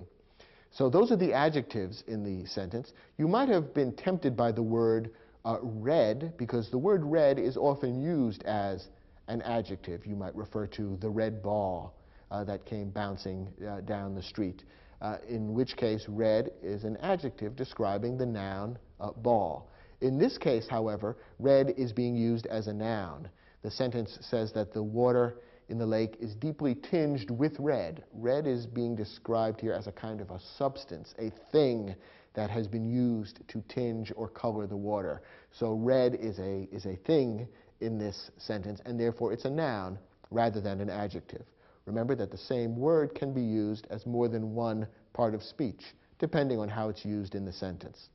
So those are the adjectives in the sentence. You might have been tempted by the word red, because the word red is often used as an adjective. You might refer to the red ball that came bouncing down the street, in which case red is an adjective describing the noun ball. In this case, however, red is being used as a noun. The sentence says that the water in the lake is deeply tinged with red. Red is being described here as a kind of a substance, a thing that has been used to tinge or color the water. So red is a thing in this sentence, and therefore it's a noun rather than an adjective. Remember that the same word can be used as more than one part of speech, depending on how it's used in the sentence.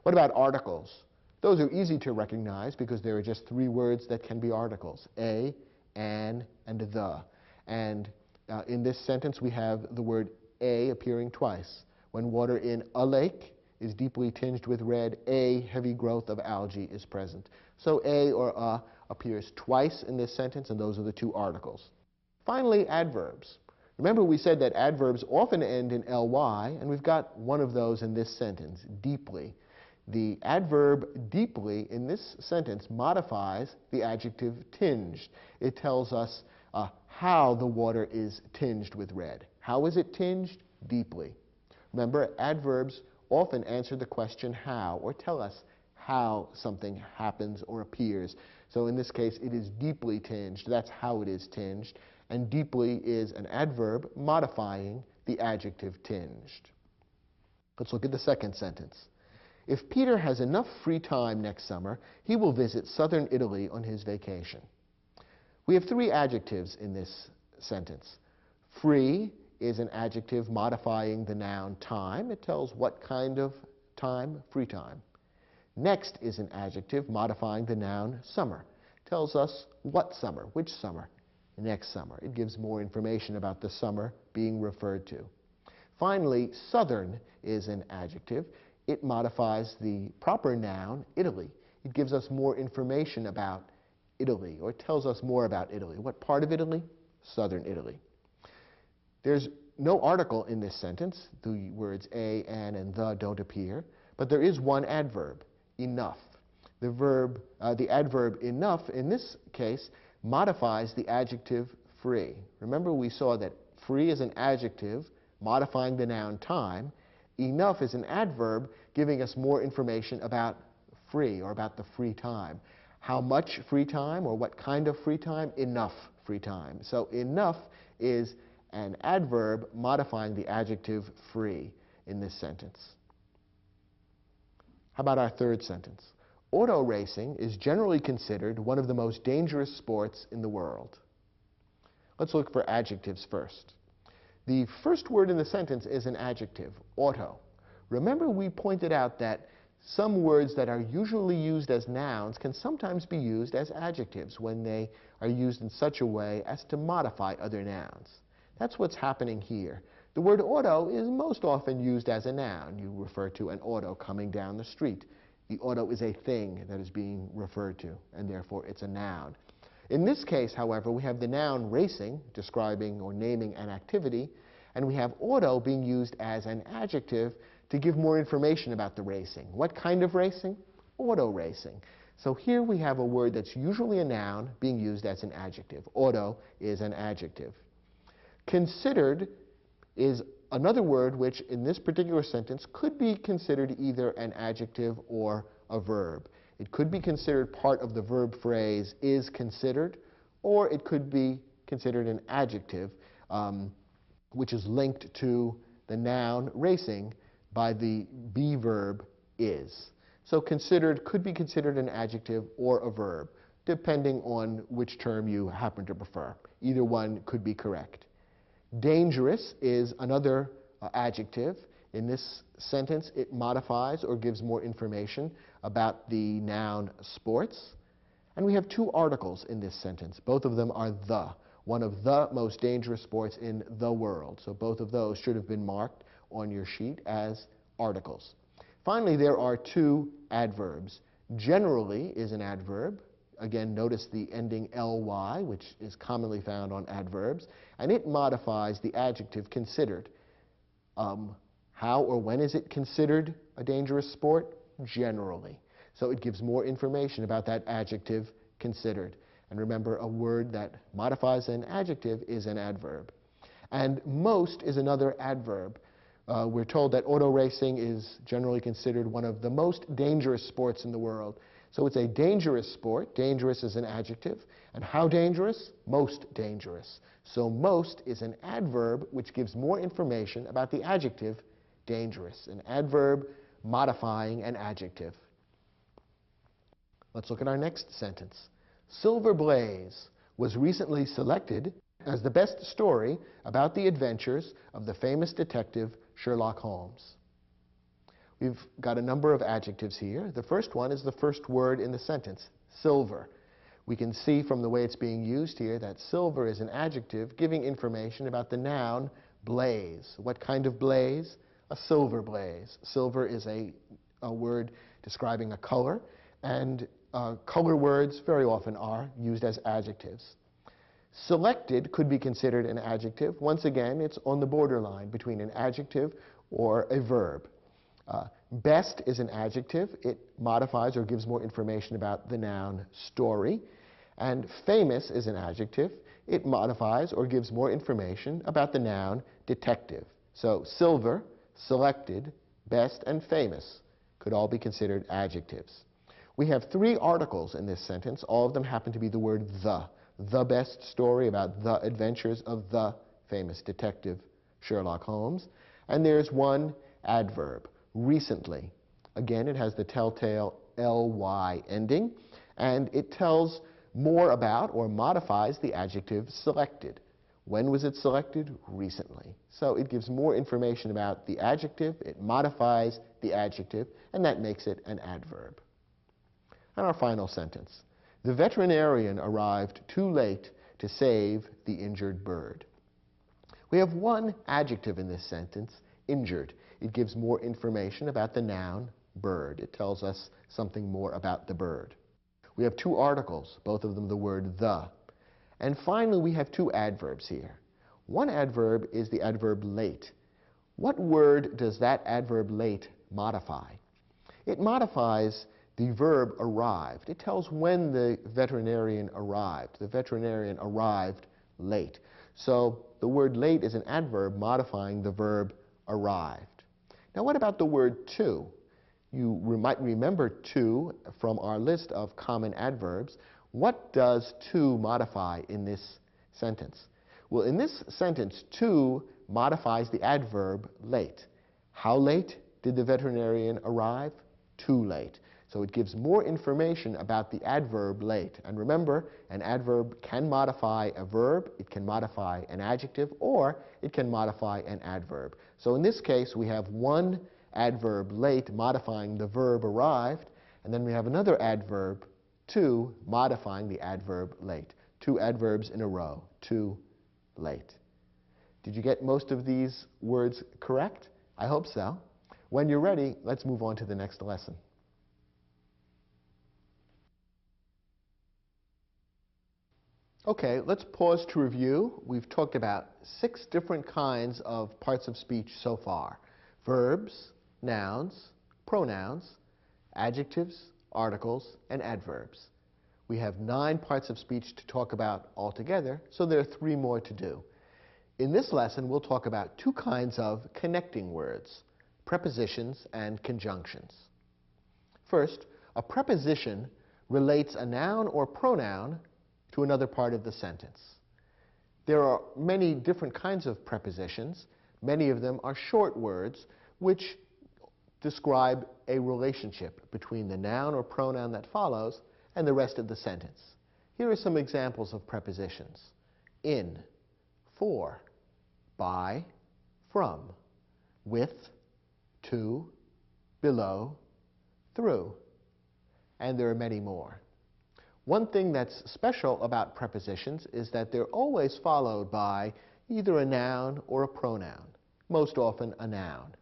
What about articles? Those are easy to recognize because there are just three words that can be articles: a, an, and the. And in this sentence we have the word a appearing twice. When water in a lake is deeply tinged with red, a heavy growth of algae is present. So a or a appears twice in this sentence, and those are the two articles. Finally, adverbs. Remember, we said that adverbs often end in ly, and we've got one of those in this sentence, deeply. The adverb deeply in this sentence modifies the adjective tinged. It tells us how the water is tinged with red. How is it tinged? Deeply. Remember, adverbs often answer the question how, or tell us how something happens or appears. So in this case, it is deeply tinged. That's how it is tinged. And deeply is an adverb modifying the adjective tinged. Let's look at the second sentence. If Peter has enough free time next summer, he will visit southern Italy on his vacation. We have three adjectives in this sentence. Free is an adjective modifying the noun time. It tells what kind of time, free time. Next is an adjective modifying the noun summer. It tells us what summer, which summer, next summer. It gives more information about the summer being referred to. Finally, southern is an adjective. It modifies the proper noun, Italy. It gives us more information about Italy, or it tells us more about Italy. What part of Italy? Southern Italy. There's no article in this sentence. The words a, an, and the don't appear, but there is one adverb, enough. The adverb enough, in this case, modifies the adjective free. Remember, we saw that free is an adjective modifying the noun time. Enough is an adverb giving us more information about free, or about the free time. How much free time, or what kind of free time? Enough free time. So enough is an adverb modifying the adjective free in this sentence. How about our third sentence? Auto racing is generally considered one of the most dangerous sports in the world. Let's look for adjectives first. The first word in the sentence is an adjective, auto. Remember, we pointed out that some words that are usually used as nouns can sometimes be used as adjectives when they are used in such a way as to modify other nouns. That's what's happening here. The word auto is most often used as a noun. You refer to an auto coming down the street. The auto is a thing that is being referred to, and therefore it's a noun. In this case, however, we have the noun racing, describing or naming an activity, and we have auto being used as an adjective to give more information about the racing. What kind of racing? Auto racing. So here we have a word that's usually a noun being used as an adjective. Auto is an adjective. Considered is another word which, in this particular sentence, could be considered either an adjective or a verb. It could be considered part of the verb phrase is considered, or it could be considered an adjective which is linked to the noun racing by the be verb is. So considered could be considered an adjective or a verb, depending on which term you happen to prefer. Either one could be correct. Dangerous is another adjective. In this sentence, it modifies or gives more information about the noun sports. And we have two articles in this sentence. Both of them are the, one of the most dangerous sports in the world. So both of those should have been marked on your sheet as articles. Finally, there are two adverbs. Generally is an adverb. Again, notice the ending ly, which is commonly found on adverbs, and it modifies the adjective considered. How or when is it considered a dangerous sport? Generally. So it gives more information about that adjective considered. And remember, a word that modifies an adjective is an adverb. And most is another adverb. We're told that auto racing is generally considered one of the most dangerous sports in the world. So it's a dangerous sport. Dangerous is an adjective. And how dangerous? Most dangerous. So most is an adverb which gives more information about the adjective dangerous. An adverb modifying an adjective. Let's look at our next sentence. Silver Blaze was recently selected as the best story about the adventures of the famous detective Sherlock Holmes. We've got a number of adjectives here. The first one is the first word in the sentence, silver. We can see from the way it's being used here that silver is an adjective giving information about the noun blaze. What kind of blaze? A silver blaze. Silver is a word describing a color, and color words very often are used as adjectives. Selected could be considered an adjective. Once again, it's on the borderline between an adjective or a verb. Best is an adjective. It modifies or gives more information about the noun story. And famous is an adjective. It modifies or gives more information about the noun detective. So silver, selected, best, and famous could all be considered adjectives. We have three articles in this sentence. All of them happen to be the word the. The best story about the adventures of the famous detective Sherlock Holmes. And there's one adverb, recently. Again, it has the telltale ly ending, and it tells more about or modifies the adjective selected. When was it selected? Recently. So it gives more information about the adjective, it modifies the adjective, and that makes it an adverb. And our final sentence. The veterinarian arrived too late to save the injured bird. We have one adjective in this sentence, injured. It gives more information about the noun bird. It tells us something more about the bird. We have two articles, both of them the word the. And finally, we have two adverbs here. One adverb is the adverb late. What word does that adverb late modify? It modifies the verb arrived. It tells when the veterinarian arrived. The veterinarian arrived late. So the word late is an adverb modifying the verb arrived. Now what about the word to? You might remember to from our list of common adverbs. What does to modify in this sentence? Well, in this sentence, to modifies the adverb late. How late did the veterinarian arrive? Too late. So it gives more information about the adverb late. And remember, an adverb can modify a verb, it can modify an adjective, or it can modify an adverb. So in this case, we have one adverb late modifying the verb arrived, and then we have another adverb to modifying the adverb late. Two adverbs in a row, too late. Did you get most of these words correct? I hope so. When you're ready, let's move on to the next lesson. Okay, let's pause to review. We've talked about 6 different kinds of parts of speech so far. Verbs, nouns, pronouns, adjectives, articles, and adverbs. We have 9 parts of speech to talk about altogether, so there are 3 more to do. In this lesson, we'll talk about 2 kinds of connecting words, prepositions and conjunctions. First, a preposition relates a noun or pronoun to another part of the sentence. There are many different kinds of prepositions. Many of them are short words which describe a relationship between the noun or pronoun that follows and the rest of the sentence. Here are some examples of prepositions. In, for, by, from, with, to, below, through, and there are many more. One thing that's special about prepositions is that they're always followed by either a noun or a pronoun, most often a noun.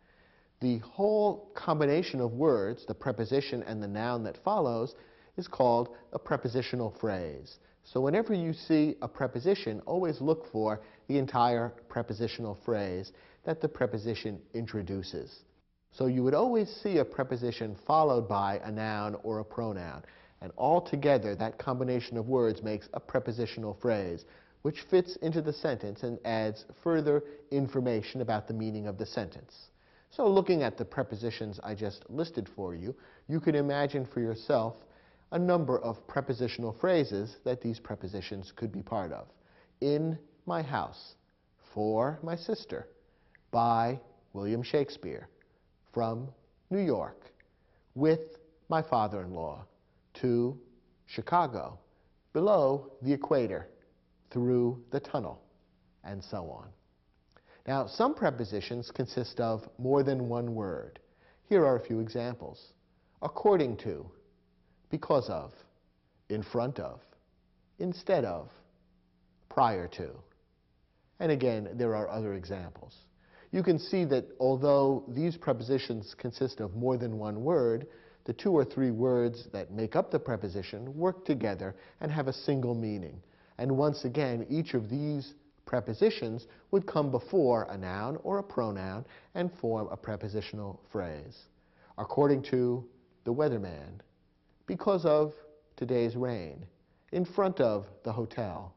The whole combination of words, the preposition and the noun that follows, is called a prepositional phrase. So whenever you see a preposition, always look for the entire prepositional phrase that the preposition introduces. So you would always see a preposition followed by a noun or a pronoun, and altogether that combination of words makes a prepositional phrase, which fits into the sentence and adds further information about the meaning of the sentence. So looking at the prepositions I just listed for you, you can imagine for yourself a number of prepositional phrases that these prepositions could be part of. In my house, for my sister, by William Shakespeare, from New York, with my father-in-law, to Chicago, below the equator, through the tunnel, and so on. Now, some prepositions consist of more than one word. Here are a few examples. According to, because of, in front of, instead of, prior to. And again, there are other examples. You can see that although these prepositions consist of more than one word, the two or three words that make up the preposition work together and have a single meaning. And once again, each of these prepositions would come before a noun or a pronoun and form a prepositional phrase. According to the weatherman, because of today's rain, in front of the hotel,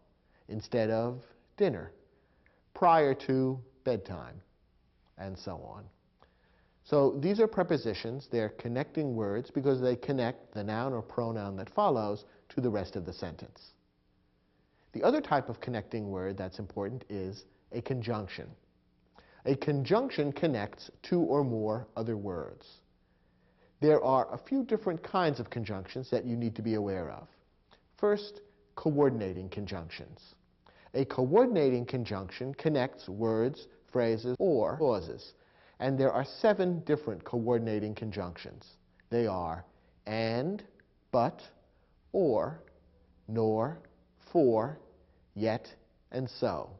instead of dinner, prior to bedtime, and so on. So these are prepositions. They're connecting words because they connect the noun or pronoun that follows to the rest of the sentence. The other type of connecting word that's important is a conjunction. A conjunction connects two or more other words. There are a few different kinds of conjunctions that you need to be aware of. First, coordinating conjunctions. A coordinating conjunction connects words, phrases, or clauses. And there are 7 different coordinating conjunctions. They are and, but, or, nor, for, yet, and so.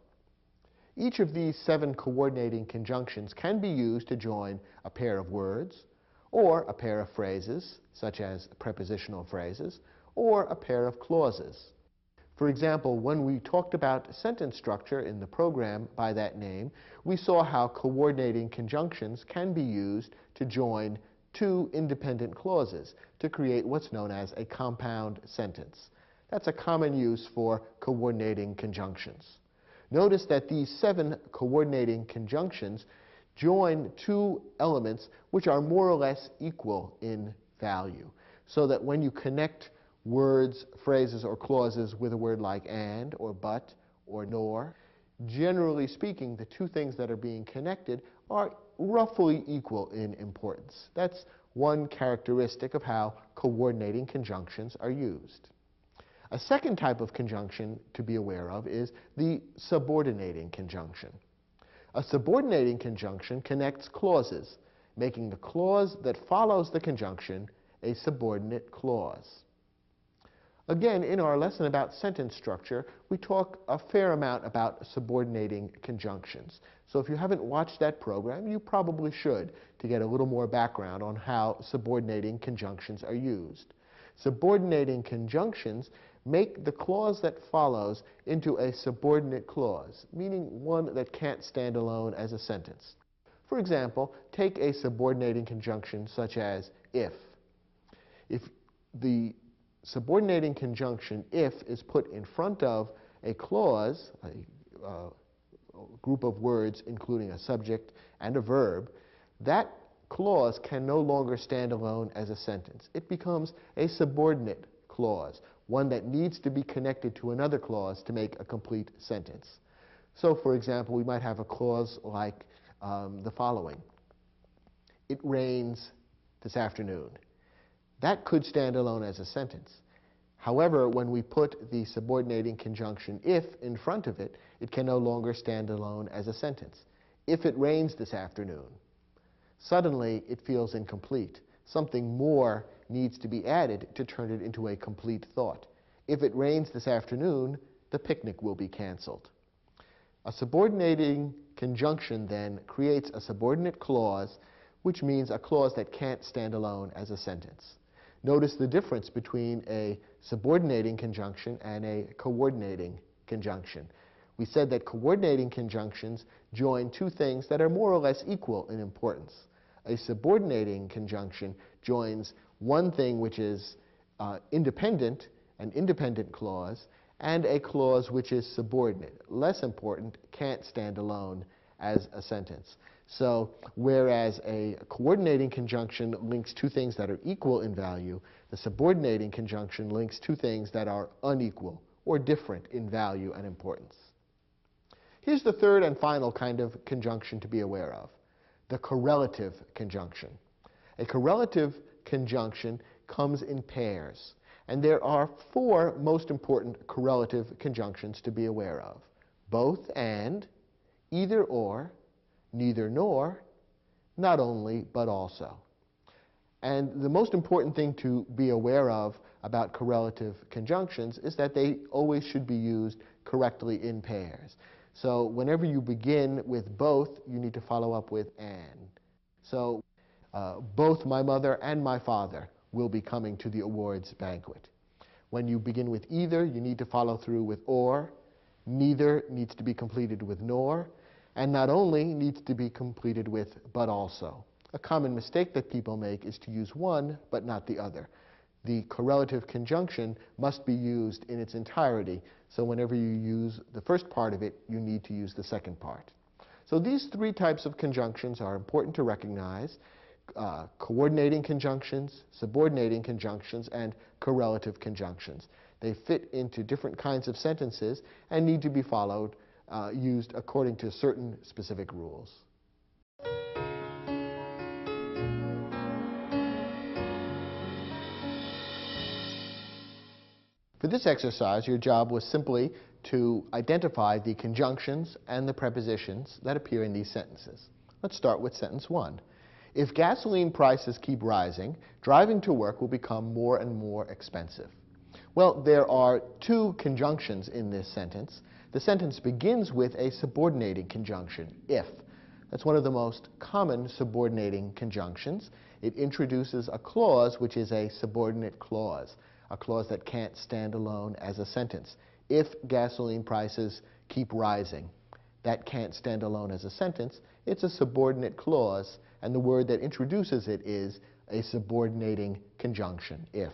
Each of these 7 coordinating conjunctions can be used to join a pair of words, or a pair of phrases, such as prepositional phrases, or a pair of clauses. For example, when we talked about sentence structure in the program by that name, we saw how coordinating conjunctions can be used to join 2 independent clauses to create what's known as a compound sentence. That's a common use for coordinating conjunctions. Notice that these 7 coordinating conjunctions join 2 elements which are more or less equal in value, so that when you connect words, phrases, or clauses with a word like and, or but, or nor, generally speaking, the 2 things that are being connected are roughly equal in importance. That's one characteristic of how coordinating conjunctions are used. A second type of conjunction to be aware of is the subordinating conjunction. A subordinating conjunction connects clauses, making the clause that follows the conjunction a subordinate clause. Again, in our lesson about sentence structure, we talk a fair amount about subordinating conjunctions. So if you haven't watched that program, you probably should, to get a little more background on how subordinating conjunctions are used. Subordinating conjunctions make the clause that follows into a subordinate clause, meaning one that can't stand alone as a sentence. For example, take a subordinating conjunction such as if. If the subordinating conjunction if is put in front of a clause, a group of words including a subject and a verb, that clause can no longer stand alone as a sentence. It becomes a subordinate clause, one that needs to be connected to another clause to make a complete sentence. So, for example, we might have a clause like the following: it rains this afternoon. That could stand alone as a sentence. However, when we put the subordinating conjunction if in front of it, it can no longer stand alone as a sentence. If it rains this afternoon, suddenly it feels incomplete. Something more needs to be added to turn it into a complete thought. If it rains this afternoon, the picnic will be canceled. A subordinating conjunction then creates a subordinate clause, which means a clause that can't stand alone as a sentence. Notice the difference between a subordinating conjunction and a coordinating conjunction. We said that coordinating conjunctions join two things that are more or less equal in importance. A subordinating conjunction joins one thing which is independent, an independent clause, and a clause which is subordinate, less important, can't stand alone as a sentence. So whereas a coordinating conjunction links two things that are equal in value, the subordinating conjunction links two things that are unequal or different in value and importance. Here's the third and final kind of conjunction to be aware of, the correlative conjunction. A correlative conjunction comes in pairs, and there are four most important correlative conjunctions to be aware of: both and, either or, neither nor, not only but also. And the most important thing to be aware of about correlative conjunctions is that they always should be used correctly in pairs. So whenever you begin with both, you need to follow up with and. So both my mother and my father will be coming to the awards banquet. When you begin with either, you need to follow through with or. Neither needs to be completed with nor. And not only needs to be completed with but also. A common mistake that people make is to use one but not the other. The correlative conjunction must be used in its entirety, so whenever you use the first part of it, you need to use the second part. So these three types of conjunctions are important to recognize: coordinating conjunctions, subordinating conjunctions, and correlative conjunctions. They fit into different kinds of sentences and need to be followed, used according to certain specific rules. For this exercise, your job was simply to identify the conjunctions and the prepositions that appear in these sentences. Let's start with sentence 1. If gasoline prices keep rising, driving to work will become more and more expensive. Well, there are two conjunctions in this sentence. The sentence begins with a subordinating conjunction, if. That's one of the most common subordinating conjunctions. It introduces a clause which is a subordinate clause, a clause that can't stand alone as a sentence. If gasoline prices keep rising, that can't stand alone as a sentence. It's a subordinate clause, and the word that introduces it is a subordinating conjunction, if.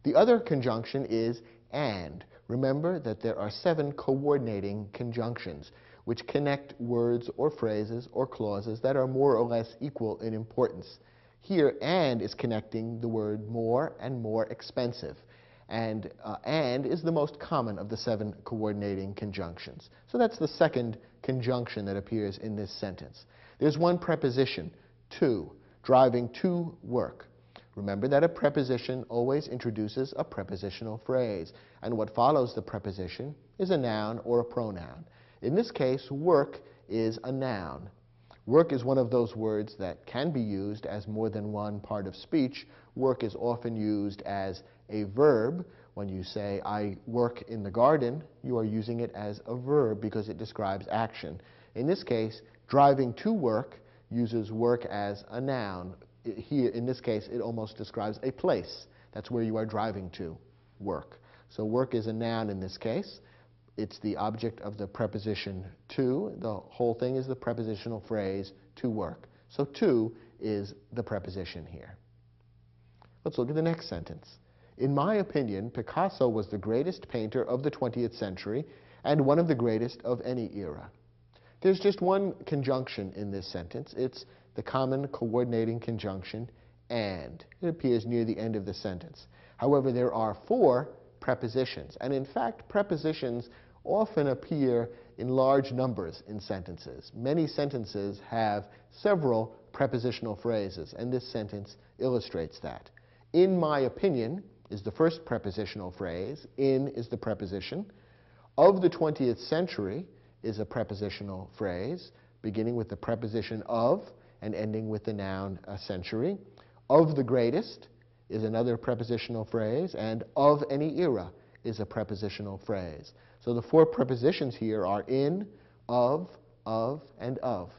The other conjunction is and. Remember that there are 7 coordinating conjunctions which connect words or phrases or clauses that are more or less equal in importance. Here, and is connecting the word more and more expensive. And is the most common of the 7 coordinating conjunctions. So that's the second conjunction that appears in this sentence. There's one preposition, to, driving to work. Remember that a preposition always introduces a prepositional phrase, and what follows the preposition is a noun or a pronoun. In this case, work is a noun. Work is one of those words that can be used as more than one part of speech. Work is often used as a verb. When you say, I work in the garden, you are using it as a verb because it describes action. In this case, driving to work uses work as a noun. Here, in this case, it almost describes a place. That's where you are driving to, work. So work is a noun in this case. It's the object of the preposition to. The whole thing is the prepositional phrase, to work. So to is the preposition here. Let's look at the next sentence. In my opinion, Picasso was the greatest painter of the 20th century and one of the greatest of any era. There's just one conjunction in this sentence. It's the common coordinating conjunction, and. It appears near the end of the sentence. However, there are 4 prepositions, and in fact, prepositions often appear in large numbers in sentences. Many sentences have several prepositional phrases, and this sentence illustrates that. In my opinion is the first prepositional phrase. In is the preposition. Of the 20th century is a prepositional phrase, beginning with the preposition of and ending with the noun century. Of the greatest is another prepositional phrase, and of any era is a prepositional phrase. So the 4 prepositions here are in, of, and of.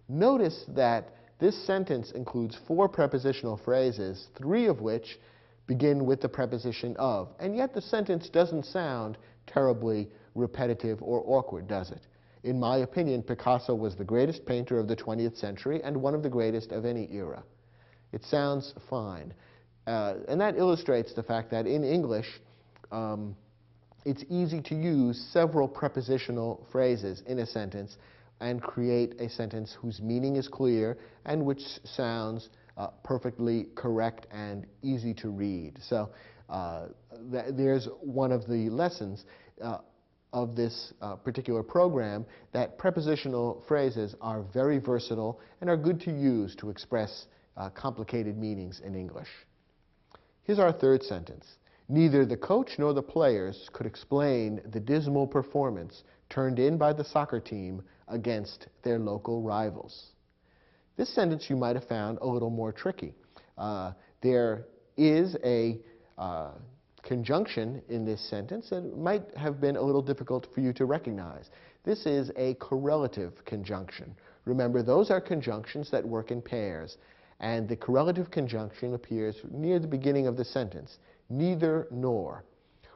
Notice that this sentence includes 4 prepositional phrases, 3 of which begin with the preposition of, and yet the sentence doesn't sound terribly repetitive or awkward, does it? In my opinion, Picasso was the greatest painter of the 20th century and one of the greatest of any era. It sounds fine. And that illustrates the fact that in English, it's easy to use several prepositional phrases in a sentence and create a sentence whose meaning is clear and which sounds perfectly correct and easy to read. So there's one of the lessons of this particular program, that prepositional phrases are very versatile and are good to use to express complicated meanings in English. Here's our third sentence. Neither the coach nor the players could explain the dismal performance turned in by the soccer team against their local rivals. This sentence you might have found a little more tricky. There is a conjunction in this sentence that might have been a little difficult for you to recognize. This is a correlative conjunction. Remember, those are conjunctions that work in pairs, and the correlative conjunction appears near the beginning of the sentence, neither nor.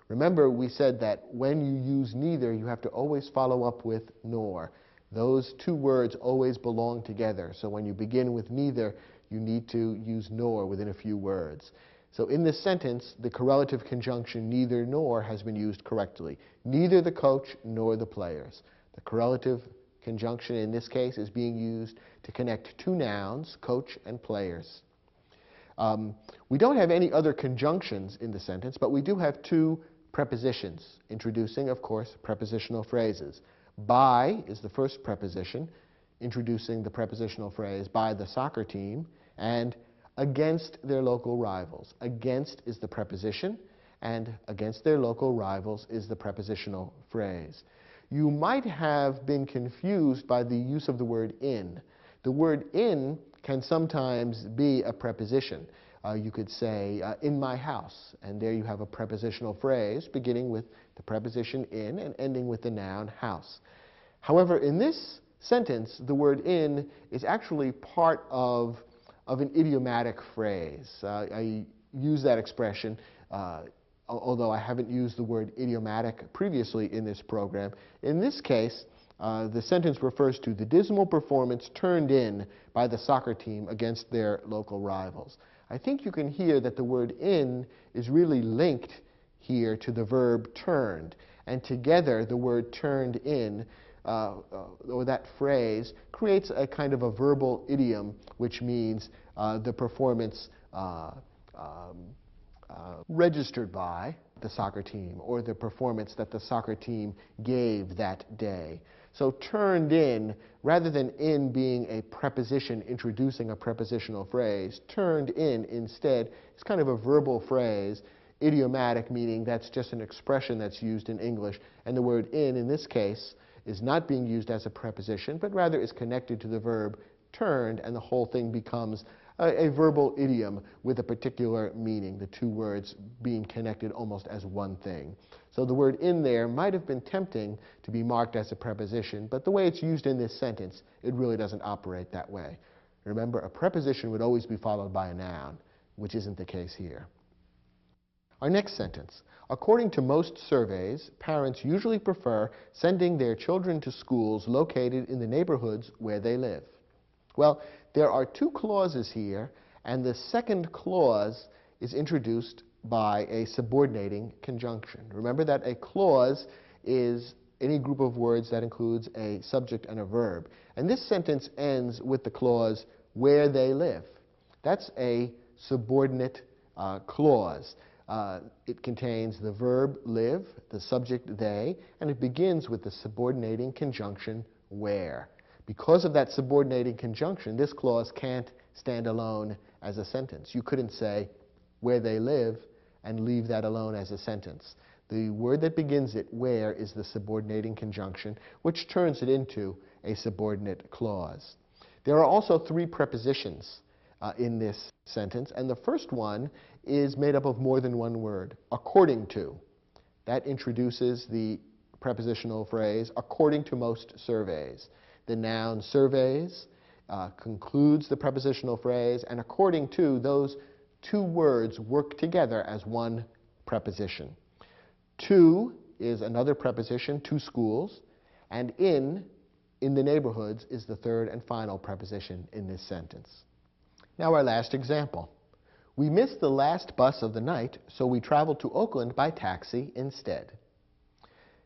Remember, we said that when you use neither, you have to always follow up with nor. Those two words always belong together, so when you begin with neither, you need to use nor within a few words. So in this sentence, the correlative conjunction neither nor has been used correctly. Neither the coach nor the players. The correlative conjunction in this case is being used to connect two nouns, coach and players. We don't have any other conjunctions in the sentence, but we do have two prepositions, introducing, of course, prepositional phrases. By is the first preposition, introducing the prepositional phrase by the soccer team, and against their local rivals. Against is the preposition, and against their local rivals is the prepositional phrase. You might have been confused by the use of the word in. The word in can sometimes be a preposition. You could say, in my house, and there you have a prepositional phrase beginning with the preposition in and ending with the noun house. However, in this sentence, the word in is actually part of an idiomatic phrase. I use that expression, although I haven't used the word idiomatic previously in this program. In this case, the sentence refers to the dismal performance turned in by the soccer team against their local rivals. I think you can hear that the word in is really linked here to the verb turned, and together the word turned in, or that phrase, creates a kind of a verbal idiom, which means the performance registered by the soccer team, or the performance that the soccer team gave that day. So turned in, rather than in being a preposition introducing a prepositional phrase, turned in instead is kind of a verbal phrase, idiomatic, meaning that's just an expression that's used in English, and the word in this case, is not being used as a preposition, but rather is connected to the verb turned, and the whole thing becomes a verbal idiom with a particular meaning, the two words being connected almost as one thing. So the word in there might have been tempting to be marked as a preposition, but the way it's used in this sentence, it really doesn't operate that way. Remember, a preposition would always be followed by a noun, which isn't the case here. Our next sentence. According to most surveys, parents usually prefer sending their children to schools located in the neighborhoods where they live. Well, there are two clauses here, and the second clause is introduced by a subordinating conjunction. Remember that a clause is any group of words that includes a subject and a verb. And this sentence ends with the clause, where they live. That's a subordinate clause. It contains the verb live, the subject they, and it begins with the subordinating conjunction where. Because of that subordinating conjunction, this clause can't stand alone as a sentence. You couldn't say where they live and leave that alone as a sentence. The word that begins it, where, is the subordinating conjunction, which turns it into a subordinate clause. There are also three prepositions in this sentence, and the first one is made up of more than one word, according to. That introduces the prepositional phrase, according to most surveys. The noun surveys concludes the prepositional phrase, and according to, those two words work together as one preposition. To is another preposition, to schools, and in the neighborhoods is the third and final preposition in this sentence. Now our last example. We missed the last bus of the night, so we traveled to Oakland by taxi instead.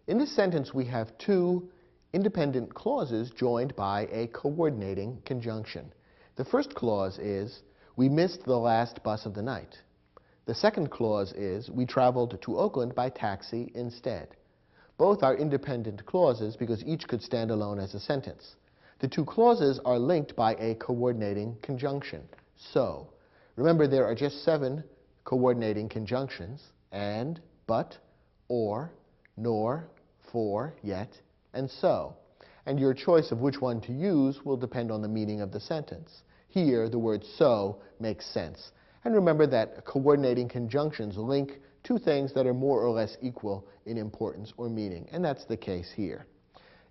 In this sentence, we have two independent clauses joined by a coordinating conjunction. The first clause is, we missed the last bus of the night. The second clause is, we traveled to Oakland by taxi instead. Both are independent clauses because each could stand alone as a sentence. The two clauses are linked by a coordinating conjunction. So, remember there are just 7 coordinating conjunctions: and, but, or, nor, for, yet, and so. And your choice of which one to use will depend on the meaning of the sentence. Here, the word so makes sense. And remember that coordinating conjunctions link two things that are more or less equal in importance or meaning, and that's the case here.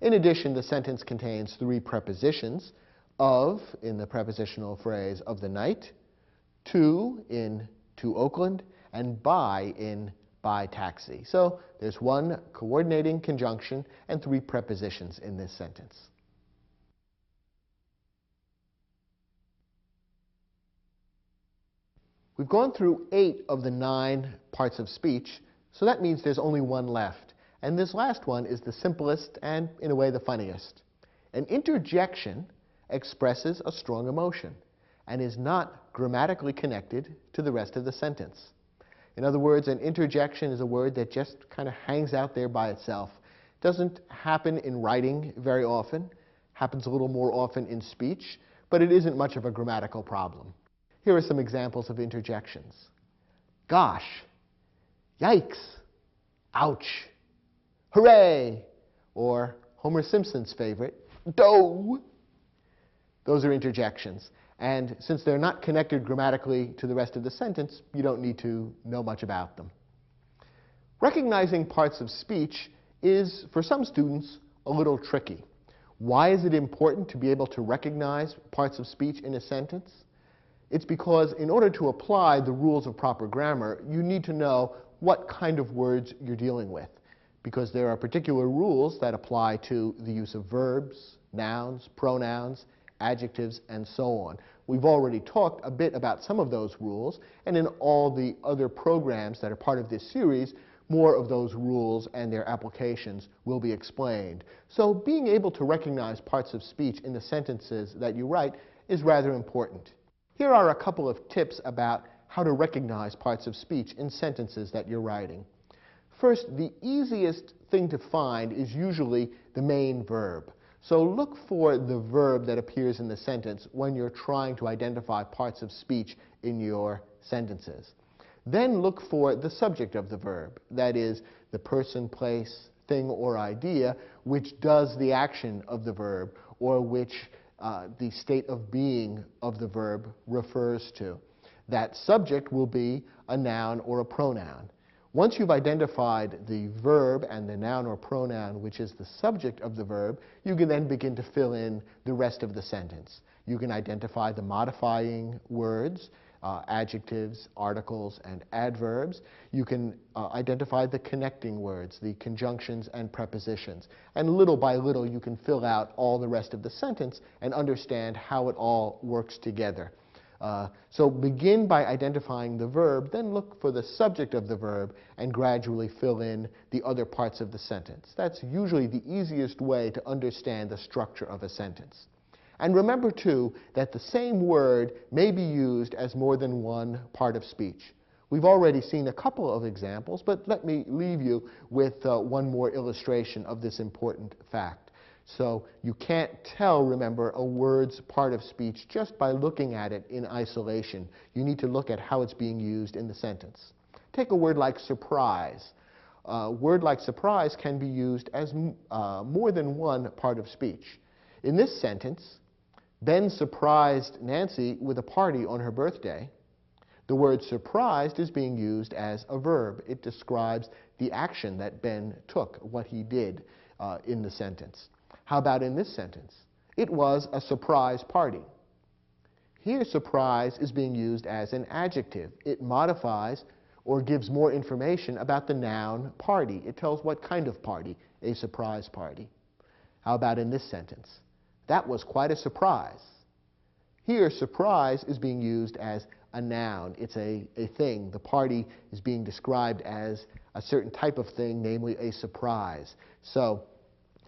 In addition, the sentence contains 3 prepositions: of, in the prepositional phrase of the night, to, in to Oakland, and by, in by taxi. So there's 1 coordinating conjunction and 3 prepositions in this sentence. We've gone through 8 of the 9 parts of speech, so that means there's only 1 left. And this last one is the simplest and, in a way, the funniest. An interjection expresses a strong emotion and is not grammatically connected to the rest of the sentence. In other words, an interjection is a word that just kind of hangs out there by itself. It doesn't happen in writing very often, happens a little more often in speech, but it isn't much of a grammatical problem. Here are some examples of interjections. Gosh, yikes, ouch, hooray, or Homer Simpson's favorite, doh. Those are interjections. And since they're not connected grammatically to the rest of the sentence, you don't need to know much about them. Recognizing parts of speech is, for some students, a little tricky. Why is it important to be able to recognize parts of speech in a sentence? It's because in order to apply the rules of proper grammar, you need to know what kind of words you're dealing with, because there are particular rules that apply to the use of verbs, nouns, pronouns, adjectives, and so on. We've already talked a bit about some of those rules, and in all the other programs that are part of this series, more of those rules and their applications will be explained. So being able to recognize parts of speech in the sentences that you write is rather important. Here are a couple of tips about how to recognize parts of speech in sentences that you're writing. First, the easiest thing to find is usually the main verb. So look for the verb that appears in the sentence when you're trying to identify parts of speech in your sentences. Then look for the subject of the verb, that is, the person, place, thing, or idea which does the action of the verb, or which the state of being of the verb refers to. That subject will be a noun or a pronoun. Once you've identified the verb and the noun or pronoun which is the subject of the verb, you can then begin to fill in the rest of the sentence. You can identify the modifying words, adjectives, articles, and adverbs. You can identify the connecting words, the conjunctions and prepositions. And little by little, you can fill out all the rest of the sentence and understand how it all works together. So begin by identifying the verb, then look for the subject of the verb, and gradually fill in the other parts of the sentence. That's usually the easiest way to understand the structure of a sentence. And remember, too, that the same word may be used as more than one part of speech. We've already seen a couple of examples, but let me leave you with one more illustration of this important fact. So you can't tell, remember, a word's part of speech just by looking at it in isolation. You need to look at how it's being used in the sentence. Take a word like surprise. A word like surprise can be used as more than one part of speech. In this sentence, Ben surprised Nancy with a party on her birthday. The word surprised is being used as a verb. It describes the action that Ben took, what he did in the sentence. How about in this sentence? It was a surprise party. Here, surprise is being used as an adjective. It modifies or gives more information about the noun party. It tells what kind of party, a surprise party. How about in this sentence? That was quite a surprise. Here, surprise is being used as a noun. It's a thing. The party is being described as a certain type of thing, namely a surprise. So,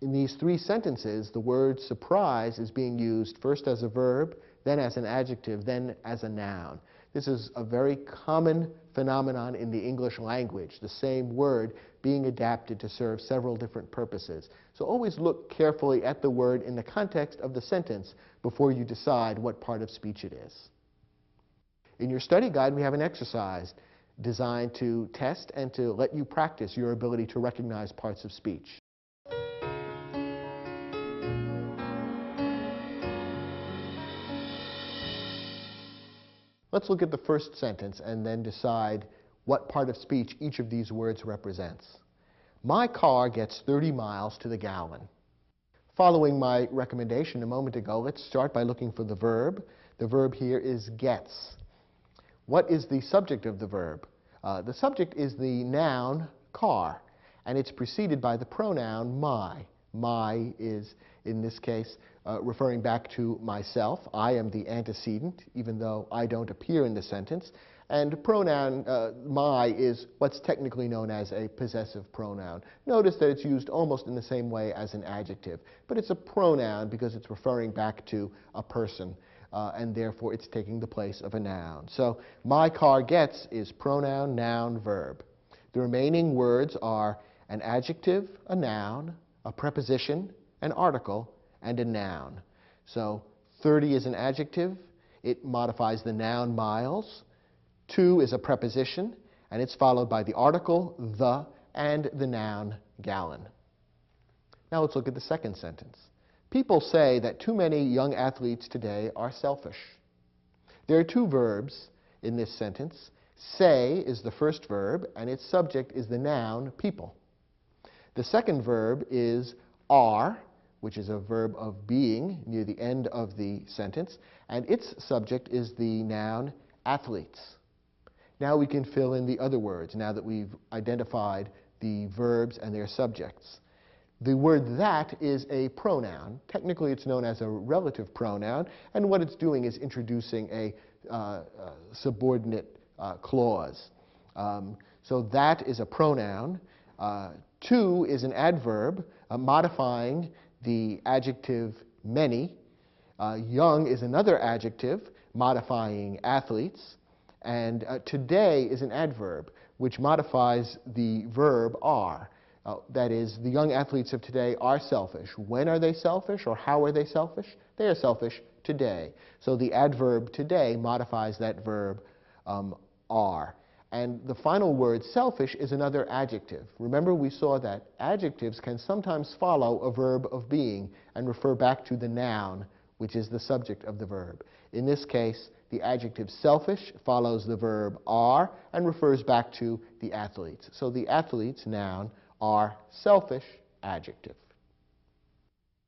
in these three sentences, the word surprise is being used first as a verb, then as an adjective, then as a noun. This is a very common phenomenon in the English language, the same word being adapted to serve several different purposes. So always look carefully at the word in the context of the sentence before you decide what part of speech it is. In your study guide, we have an exercise designed to test and to let you practice your ability to recognize parts of speech. Let's look at the first sentence and then decide what part of speech each of these words represents. My car gets 30 miles to the gallon. Following my recommendation a moment ago, let's start by looking for the verb. The verb here is gets. What is the subject of the verb? The subject is the noun car, and it's preceded by the pronoun my. My is, in this case, referring back to myself. I am the antecedent, even though I don't appear in the sentence. And pronoun my is what's technically known as a possessive pronoun. Notice that it's used almost in the same way as an adjective, but it's a pronoun because it's referring back to a person, and therefore it's taking the place of a noun. So my car gets is pronoun, noun, verb. The remaining words are an adjective, a noun, a preposition, an article, and a noun. So 30 is an adjective. It modifies the noun miles. 2 is a preposition, and it's followed by the article, the, and the noun, gallon. Now let's look at the second sentence. People say that too many young athletes today are selfish. There are two verbs in this sentence. Say is the first verb, and its subject is the noun, people. The second verb is are, which is a verb of being near the end of the sentence, and its subject is the noun, athletes. Now we can fill in the other words, now that we've identified the verbs and their subjects. The word that is a pronoun. Technically, it's known as a relative pronoun, and what it's doing is introducing a subordinate clause. So that is a pronoun. To is an adverb modifying the adjective many. Young is another adjective modifying athletes. And today is an adverb which modifies the verb are. That is, the young athletes of today are selfish. When are they selfish, or how are they selfish? They are selfish today. So the adverb today modifies that verb are. And the final word, selfish, is another adjective. Remember, we saw that adjectives can sometimes follow a verb of being and refer back to the noun, which is the subject of the verb. In this case, the adjective selfish follows the verb are and refers back to the athletes. So the athletes, noun, are selfish, adjective.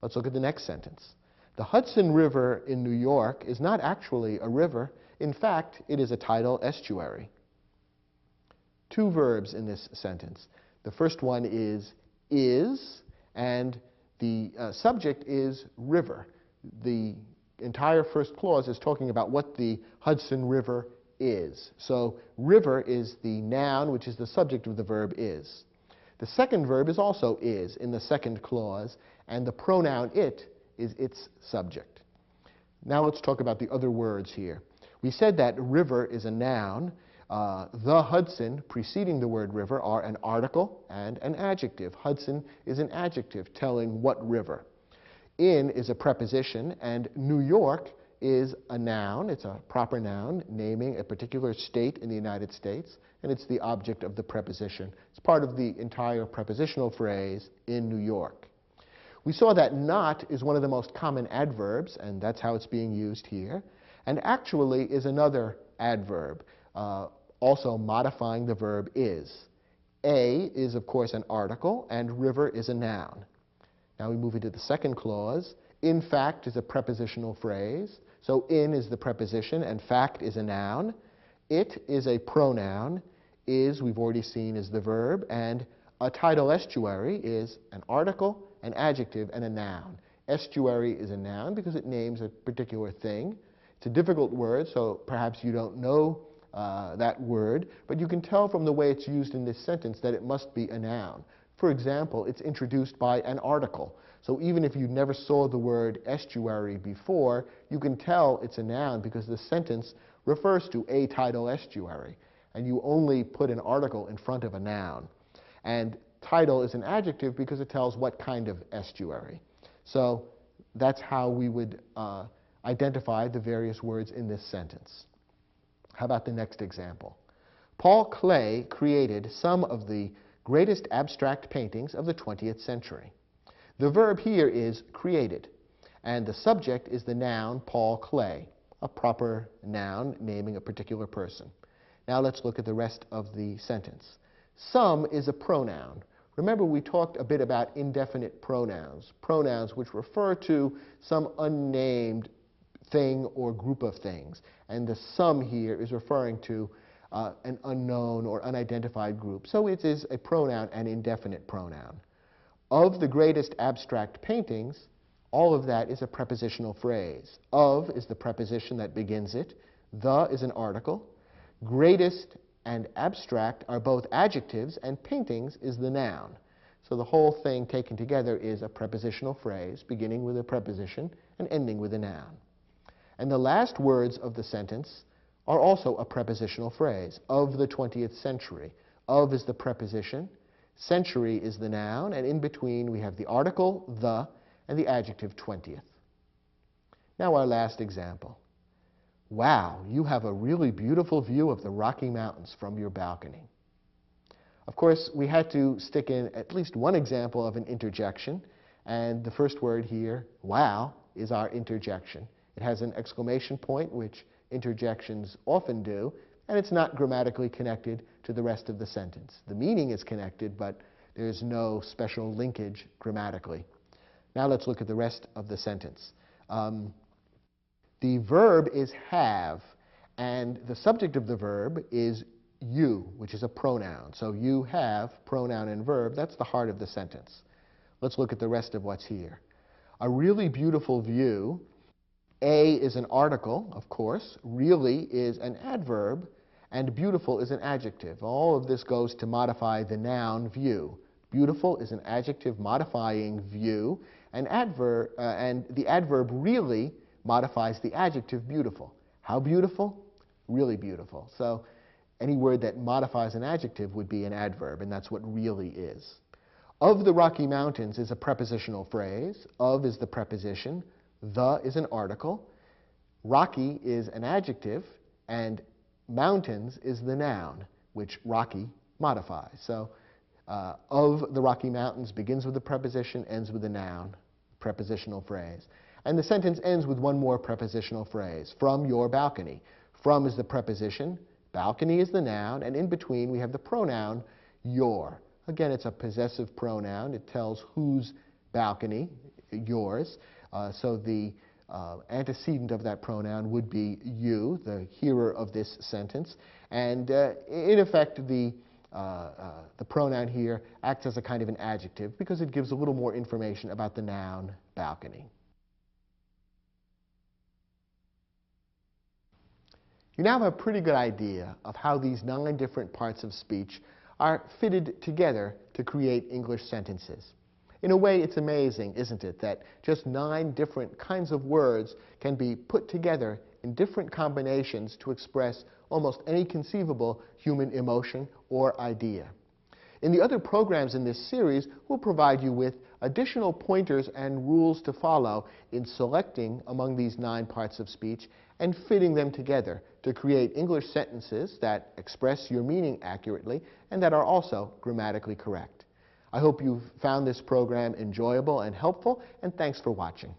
Let's look at the next sentence. The Hudson River in New York is not actually a river. In fact, it is a tidal estuary. Two verbs in this sentence. The first one is, and the subject is river. The entire first clause is talking about what the Hudson River is. So river is the noun, which is the subject of the verb is. The second verb is also is in the second clause, and the pronoun it is its subject. Now let's talk about the other words here. We said that river is a noun. The Hudson, preceding the word river, are an article and an adjective. Hudson is an adjective telling what river. In is a preposition, and New York is a noun. It's a proper noun naming a particular state in the United States, and it's the object of the preposition. It's part of the entire prepositional phrase, in New York. We saw that not is one of the most common adverbs, and that's how it's being used here. And actually is another adverb, also modifying the verb is. A is, of course, an article, and river is a noun. Now we move into the second clause. In fact is a prepositional phrase. So in is the preposition, and fact is a noun. It is a pronoun. is, we've already seen, is the verb, and a tidal estuary is an article, an adjective, and a noun. Estuary is a noun because it names a particular thing. It's a difficult word, so perhaps you don't know that word, but you can tell from the way it's used in this sentence that it must be a noun. For example, it's introduced by an article. So even if you never saw the word estuary before, you can tell it's a noun because the sentence refers to a tidal estuary. And you only put an article in front of a noun. And tidal is an adjective because it tells what kind of estuary. So that's how we would identify the various words in this sentence. How about the next example? Paul Klee created some of the greatest abstract paintings of the 20th century. The verb here is created, and the subject is the noun Paul Klee, a proper noun naming a particular person. Now let's look at the rest of the sentence. Some is a pronoun. Remember, we talked a bit about indefinite pronouns, pronouns which refer to some unnamed thing or group of things. And the some here is referring to an unknown or unidentified group. So it is a pronoun, an indefinite pronoun. Of the greatest abstract paintings, all of that is a prepositional phrase. Of is the preposition that begins it. The is an article. Greatest and abstract are both adjectives, and paintings is the noun. So the whole thing taken together is a prepositional phrase, beginning with a preposition and ending with a noun. And the last words of the sentence are also a prepositional phrase, of the 20th century. Of is the preposition, century is the noun, and in between we have the article, the, and the adjective 20th. Now our last example. Wow, you have a really beautiful view of the Rocky Mountains from your balcony. Of course, we had to stick in at least one example of an interjection, and the first word here, wow, is our interjection. It has an exclamation point, which interjections often do, and it's not grammatically connected to the rest of the sentence. The meaning is connected, but there's no special linkage grammatically. Now let's look at the rest of the sentence. The verb is have, and the subject of the verb is you, which is a pronoun. So you have, pronoun and verb, that's the heart of the sentence. Let's look at the rest of what's here. A really beautiful view. A is an article, of course. Really is an adverb, and beautiful is an adjective. All of this goes to modify the noun view. Beautiful is an adjective modifying view, and the adverb really modifies the adjective beautiful. How beautiful? Really beautiful. So any word that modifies an adjective would be an adverb, and that's what really is. Of the Rocky Mountains is a prepositional phrase. Of is the preposition. The is an article. Rocky is an adjective, and mountains is the noun, which Rocky modifies. So of the Rocky Mountains begins with a preposition, ends with a noun, prepositional phrase. And the sentence ends with one more prepositional phrase, from your balcony. From is the preposition, balcony is the noun, and in between we have the pronoun your. Again, it's a possessive pronoun. It tells whose balcony, yours. So the antecedent of that pronoun would be you, the hearer of this sentence. And in effect, the pronoun here acts as a kind of an adjective because it gives a little more information about the noun balcony. You now have a pretty good idea of how these 9 different parts of speech are fitted together to create English sentences. In a way, it's amazing, isn't it, that just 9 different kinds of words can be put together in different combinations to express almost any conceivable human emotion or idea. In the other programs in this series, we'll provide you with additional pointers and rules to follow in selecting among these 9 parts of speech and fitting them together to create English sentences that express your meaning accurately and that are also grammatically correct. I hope you've found this program enjoyable and helpful, and thanks for watching.